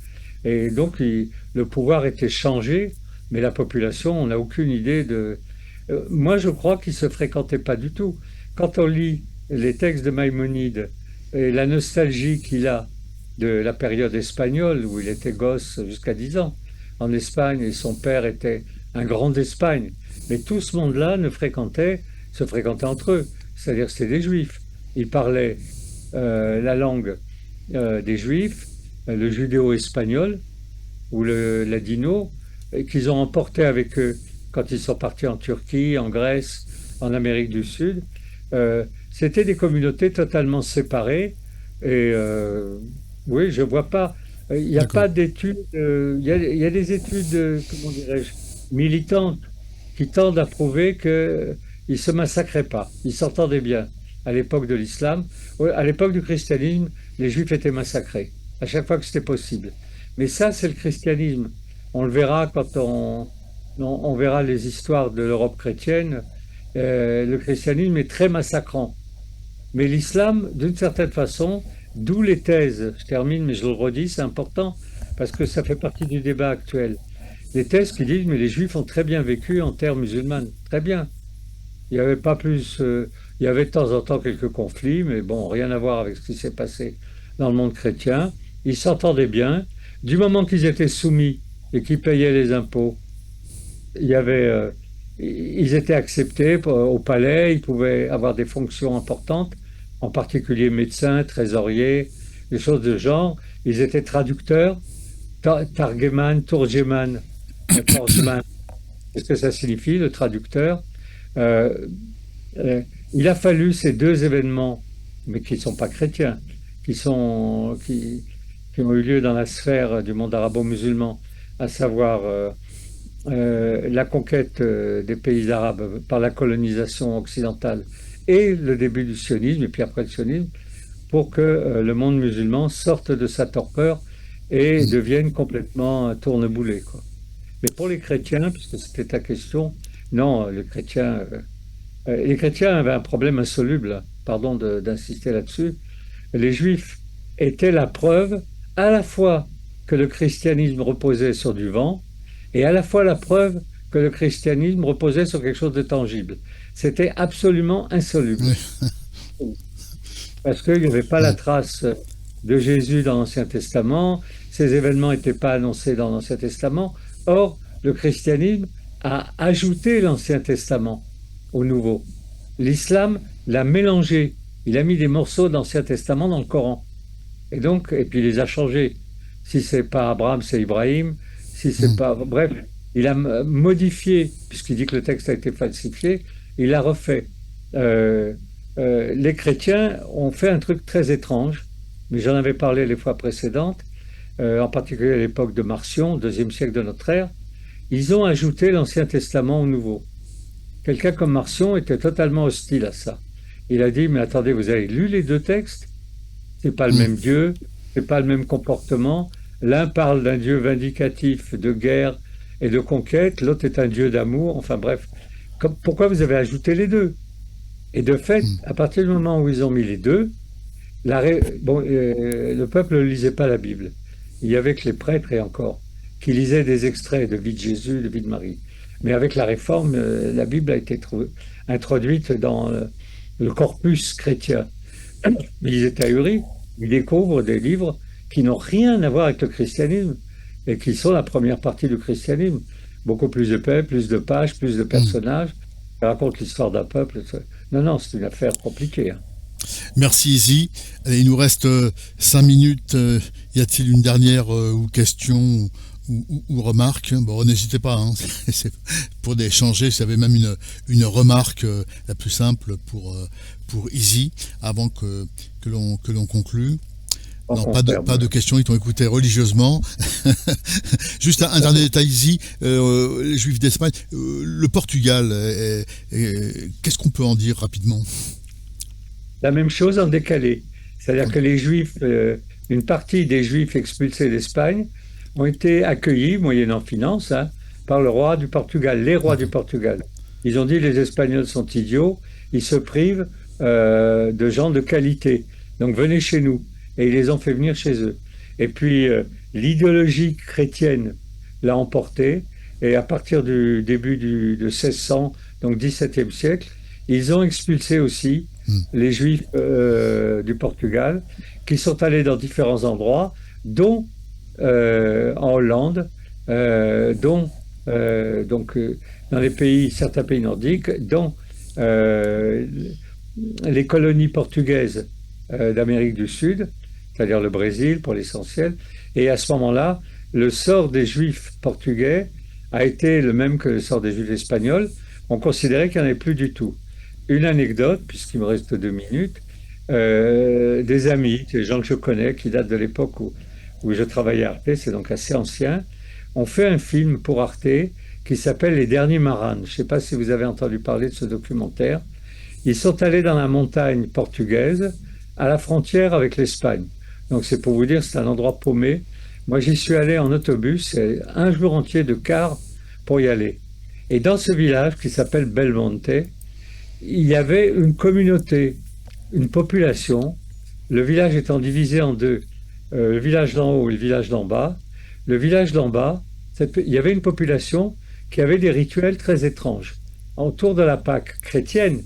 Et donc, le pouvoir était changé, mais la population, on n'a aucune idée de... moi, je crois qu'ils ne se fréquentaient pas du tout. Quand on lit les textes de Maïmonide et la nostalgie qu'il a de la période espagnole, où il était gosse jusqu'à 10 ans, en Espagne, et son père était un grand d'Espagne. Mais tout ce monde-là se fréquentait entre eux. C'est-à-dire que c'était des juifs. Ils parlaient la langue des juifs, le judéo-espagnol ou le ladino, qu'ils ont emporté avec eux quand ils sont partis en Turquie, en Grèce, en Amérique du Sud. C'était des communautés totalement séparées. Et oui, je vois pas. Il n'y a D'accord. pas d'études. Il y a des études, comment dirais-je, militantes qui tendent à prouver qu'ils ne se massacraient pas. Ils s'entendaient bien à l'époque de l'islam. Ouais, à l'époque du christianisme, les juifs étaient massacrés à chaque fois que c'était possible. Mais ça, c'est le christianisme. On le verra quand on verra les histoires de l'Europe chrétienne. Le christianisme est très massacrant. Mais l'islam, d'une certaine façon, d'où les thèses, je termine, mais je le redis, c'est important, parce que ça fait partie du débat actuel. Les thèses qui disent, mais les juifs ont très bien vécu en terre musulmane. Très bien. Il n'y avait pas plus. Il y avait de temps en temps quelques conflits, mais bon, rien à voir avec ce qui s'est passé dans le monde chrétien. Ils s'entendaient bien. Du moment qu'ils étaient soumis et qu'ils payaient les impôts, il y avait, ils étaient acceptés au palais, ils pouvaient avoir des fonctions importantes, en particulier médecins, trésoriers, des choses de genre. Ils étaient traducteurs, targeman, turgeman, torgeman. Qu'est-ce que ça signifie, le traducteur? Euh, il a fallu ces deux événements, mais qui ne sont pas chrétiens, qui ont eu lieu dans la sphère du monde arabo-musulman, à savoir la conquête des pays arabes par la colonisation occidentale et le début du sionisme, et puis après le sionisme, pour que le monde musulman sorte de sa torpeur et devienne complètement un tourneboulet, quoi. Mais pour les chrétiens, puisque c'était ta question, non, les chrétiens avaient un problème insoluble, pardon d'insister là-dessus. Les juifs étaient la preuve à la fois que le christianisme reposait sur du vent et à la fois la preuve que le christianisme reposait sur quelque chose de tangible. C'était absolument insoluble. Oui. Parce qu'il n'y avait pas la Mm. trace de Jésus dans l'Ancien Testament, ces événements n'étaient pas annoncés dans l'Ancien Testament. Or, le christianisme a ajouté l'Ancien Testament au Nouveau. L'islam l'a mélangé. Il a mis des morceaux d'Ancien Testament dans le Coran. Et donc, et puis il les a changés. Si c'est pas Abraham, c'est Ibrahim. Si c'est Mm. pas, bref, il a modifié, puisqu'il dit que le texte a été falsifié, il l'a refait. Euh, les chrétiens ont fait un truc très étrange, mais j'en avais parlé les fois précédentes, en particulier à l'époque de Marcion, au deuxième siècle de notre ère. Ils ont ajouté l'Ancien Testament au Nouveau. Quelqu'un comme Marcion était totalement hostile à ça. Il a dit, mais attendez, vous avez lu les deux textes? C'est pas le Mm. même Dieu, c'est pas le même comportement. L'un parle d'un Dieu vindicatif de guerre et de conquête, l'autre est un Dieu d'amour. Enfin bref, pourquoi vous avez ajouté les deux? Et de fait, Mm. à partir du moment où ils ont mis les deux, le peuple ne lisait pas la Bible. Il y avait que les prêtres et encore, qui lisaient des extraits de vie de Jésus, de vie de Marie. Mais avec la réforme, la Bible a été introduite dans le corpus chrétien. Ils étaient ahuris. Ils découvrent des livres qui n'ont rien à voir avec le christianisme et qui sont la première partie du christianisme. Beaucoup plus de paix, plus de pages, plus de Mm. personnages. Ça raconte l'histoire d'un peuple. Non, non, c'est une affaire compliquée, hein. Merci Izzy. Allez, il nous reste 5 minutes. Y a-t-il une dernière ou question ou remarque? Bon, n'hésitez pas, hein. C'est pour d'échanger. J'avais même une remarque la plus simple pour Izzy avant que l'on conclue. Tant Non, qu'on pas de ferme. questions, ils t'ont écouté religieusement. Juste un dernier détail ici, les Juifs d'Espagne, le Portugal, qu'est-ce qu'on peut en dire rapidement? La même chose en décalé. C'est-à-dire que les Juifs une partie des Juifs expulsés d'Espagne ont été accueillis, moyennant finance, hein, par le roi du Portugal, les rois du D'accord. Portugal. Ils ont dit les Espagnols sont idiots, ils se privent de gens de qualité. Donc venez chez nous. Et ils les ont fait venir chez eux. Et puis l'idéologie chrétienne l'a emporté. Et à partir du début de 1600, donc 17e siècle, ils ont expulsé aussi Hmm. les Juifs du Portugal, qui sont allés dans différents endroits, dont en Hollande, dont donc dans les pays, certains pays nordiques, dont euh, les colonies portugaises d'Amérique du Sud, c'est-à-dire le Brésil pour l'essentiel. Et à ce moment-là, le sort des Juifs portugais a été le même que le sort des Juifs espagnols. On considérait qu'il n'y en avait plus du tout. Une anecdote, puisqu'il me reste 2 minutes, des amis, des gens que je connais, qui datent de l'époque où je travaillais à Arte, c'est donc assez ancien, ont fait un film pour Arte qui s'appelle Les Derniers Marans. Je ne sais pas si vous avez entendu parler de ce documentaire. Ils sont allés dans la montagne portugaise, à la frontière avec l'Espagne. Donc c'est pour vous dire, c'est un endroit paumé. Moi, j'y suis allé en autobus, c'est un jour entier de car pour y aller. Et dans ce village qui s'appelle Belmonte, il y avait une communauté, une population, le village étant divisé en deux, le village d'en haut et le village d'en bas. Le village d'en bas, il y avait une population qui avait des rituels très étranges. Autour de la Pâque chrétienne,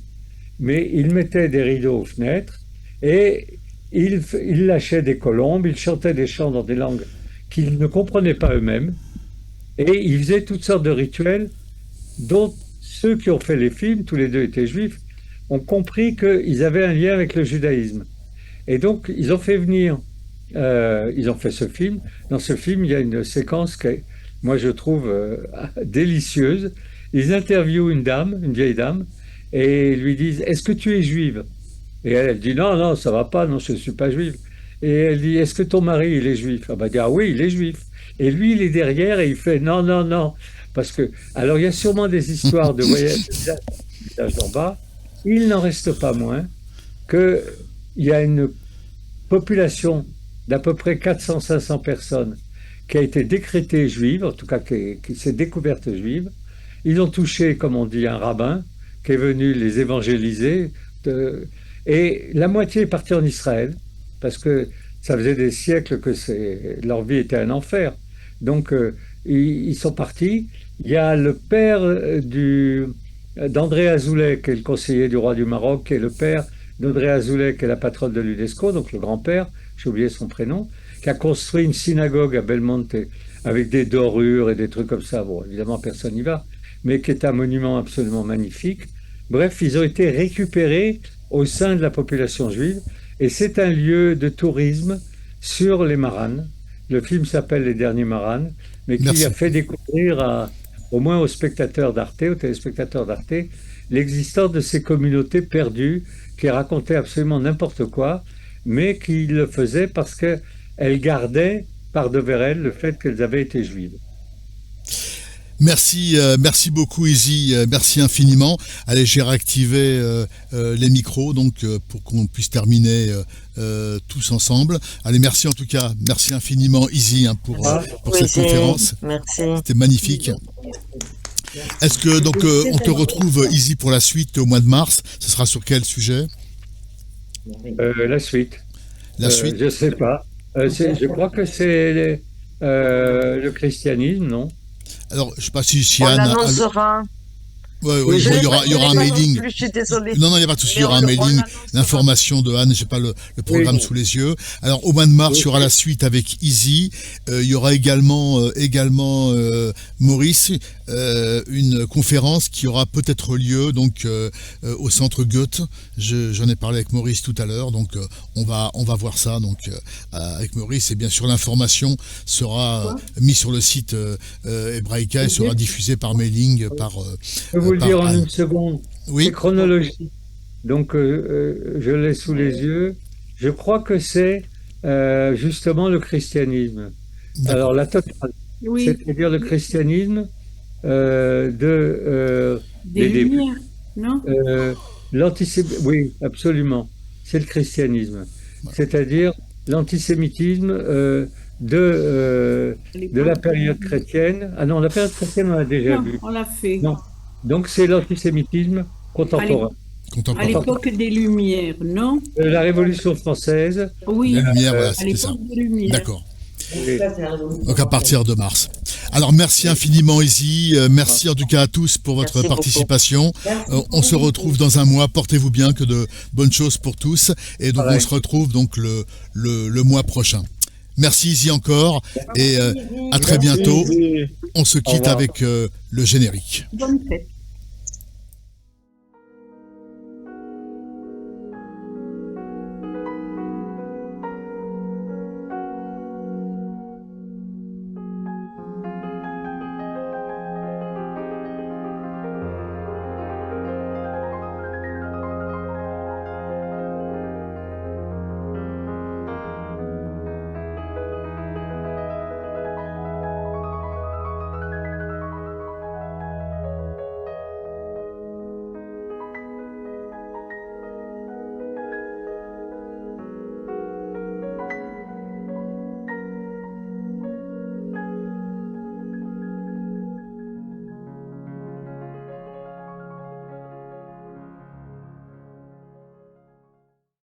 mais il mettait des rideaux aux fenêtres et il lâchait des colombes, il chantait des chants dans des langues qu'ils ne comprenaient pas eux-mêmes et il faisait toutes sortes de rituels dont ceux qui ont fait les films, tous les deux étaient juifs, ont compris qu'ils avaient un lien avec le judaïsme. Et donc, ils ont fait venir, ils ont fait ce film. Dans ce film, il y a une séquence que moi je trouve délicieuse. Ils interviewent une dame, une vieille dame, et lui disent: Est-ce que tu es juive? Et elle dit: Non, non, ça va pas, non, je ne suis pas juive. Et elle dit: Est-ce que ton mari, il est juif? Ah bah, dit: Ah oui, il est juif. Et lui, il est derrière et il fait: Non, non, non. Parce que, alors, il y a sûrement des histoires de voyage du village d'en bas. Il n'en reste pas moins qu'il y a une population d'à peu près 400-500 personnes qui a été décrétée juive, en tout cas qui s'est découverte juive. Ils ont touché, comme on dit, un rabbin qui est venu les évangéliser. Et la moitié est partie en Israël, parce que ça faisait des siècles que leur vie était un enfer. Donc, ils sont partis. Il y a le père d'André Azoulay, qui est le conseiller du roi du Maroc, qui est le père d'Audrey Azoulay, qui est la patronne de l'UNESCO, donc le grand-père, j'ai oublié son prénom, qui a construit une synagogue à Belmonte avec des dorures et des trucs comme ça. Bon, évidemment, personne n'y va, mais qui est un monument absolument magnifique. Bref, ils ont été récupérés au sein de la population juive et c'est un lieu de tourisme sur les Maranes. Le film s'appelle Les Derniers Maranes, mais qui a Merci. fait découvrir au moins aux spectateurs d'Arte, aux téléspectateurs d'Arte, l'existence de ces communautés perdues qui racontaient absolument n'importe quoi, mais qui le faisaient parce qu'elles gardaient par-devers elles le fait qu'elles avaient été juives. Merci, merci beaucoup Izzy, merci infiniment. Allez, j'ai réactivé les micros donc pour qu'on puisse terminer tous ensemble. Allez, merci en tout cas, merci infiniment Izzy hein, Ah, pour Oui, cette conférence. merci. C'était magnifique. Est-ce que donc on te retrouve Izzy pour la suite au mois de mars? Ce sera sur quel sujet? la suite. La suite? Je ne sais pas. Je crois que c'est le christianisme, non? Alors, je sais pas si On Anne l'annoncera. ouais, Oui, ouais, Je bon, l'ai pas, il y je aura l'ai un pas non mailing. plus, je suis désolée. Non, non, il n'y a pas de souci, il y Mais aura un on mailing, l'annoncera. l'information de Anne, j'ai pas le programme oui, sous les yeux. Alors, au mois de mars, il y oui. aura la suite avec Izzy. Il y aura également Maurice, une conférence qui aura peut-être lieu donc au centre Goethe. J'en ai parlé avec Maurice tout à l'heure, donc on va voir ça donc avec Maurice. Et bien sûr, l'information sera mise sur le site Hebraïca et sera diffusée par mailing Je peux vous le dire par en Anne. une seconde. C'est Oui, chronologique. Donc, je l'ai sous les yeux. Je crois que c'est justement le christianisme. Alors, d'accord. la totale, Oui, c'est-à-dire le christianisme des des débuts. Lumières, non? Euh, oui, absolument. C'est le christianisme. C'est-à-dire l'antisémitisme de la période chrétienne. Ah non, la période chrétienne, on l'a déjà Non, vu. on l'a fait. Non. Donc, c'est l'antisémitisme contemporain. À Contemporain. l'époque des Lumières, non? La Révolution française. Oui, Les Lumières, voilà, à c'était ça. l'époque des Lumières. D'accord. Et- Donc à partir de mars. Alors merci infiniment Izzy, merci en tout cas à tous pour votre Merci beaucoup. participation. On se retrouve dans un mois, portez-vous bien, que de bonnes choses pour tous. Et donc Pareil. on se retrouve donc le mois prochain. Merci Izzy encore et à très bientôt. Et- On se quitte revoir. avec le générique. Bonne fête.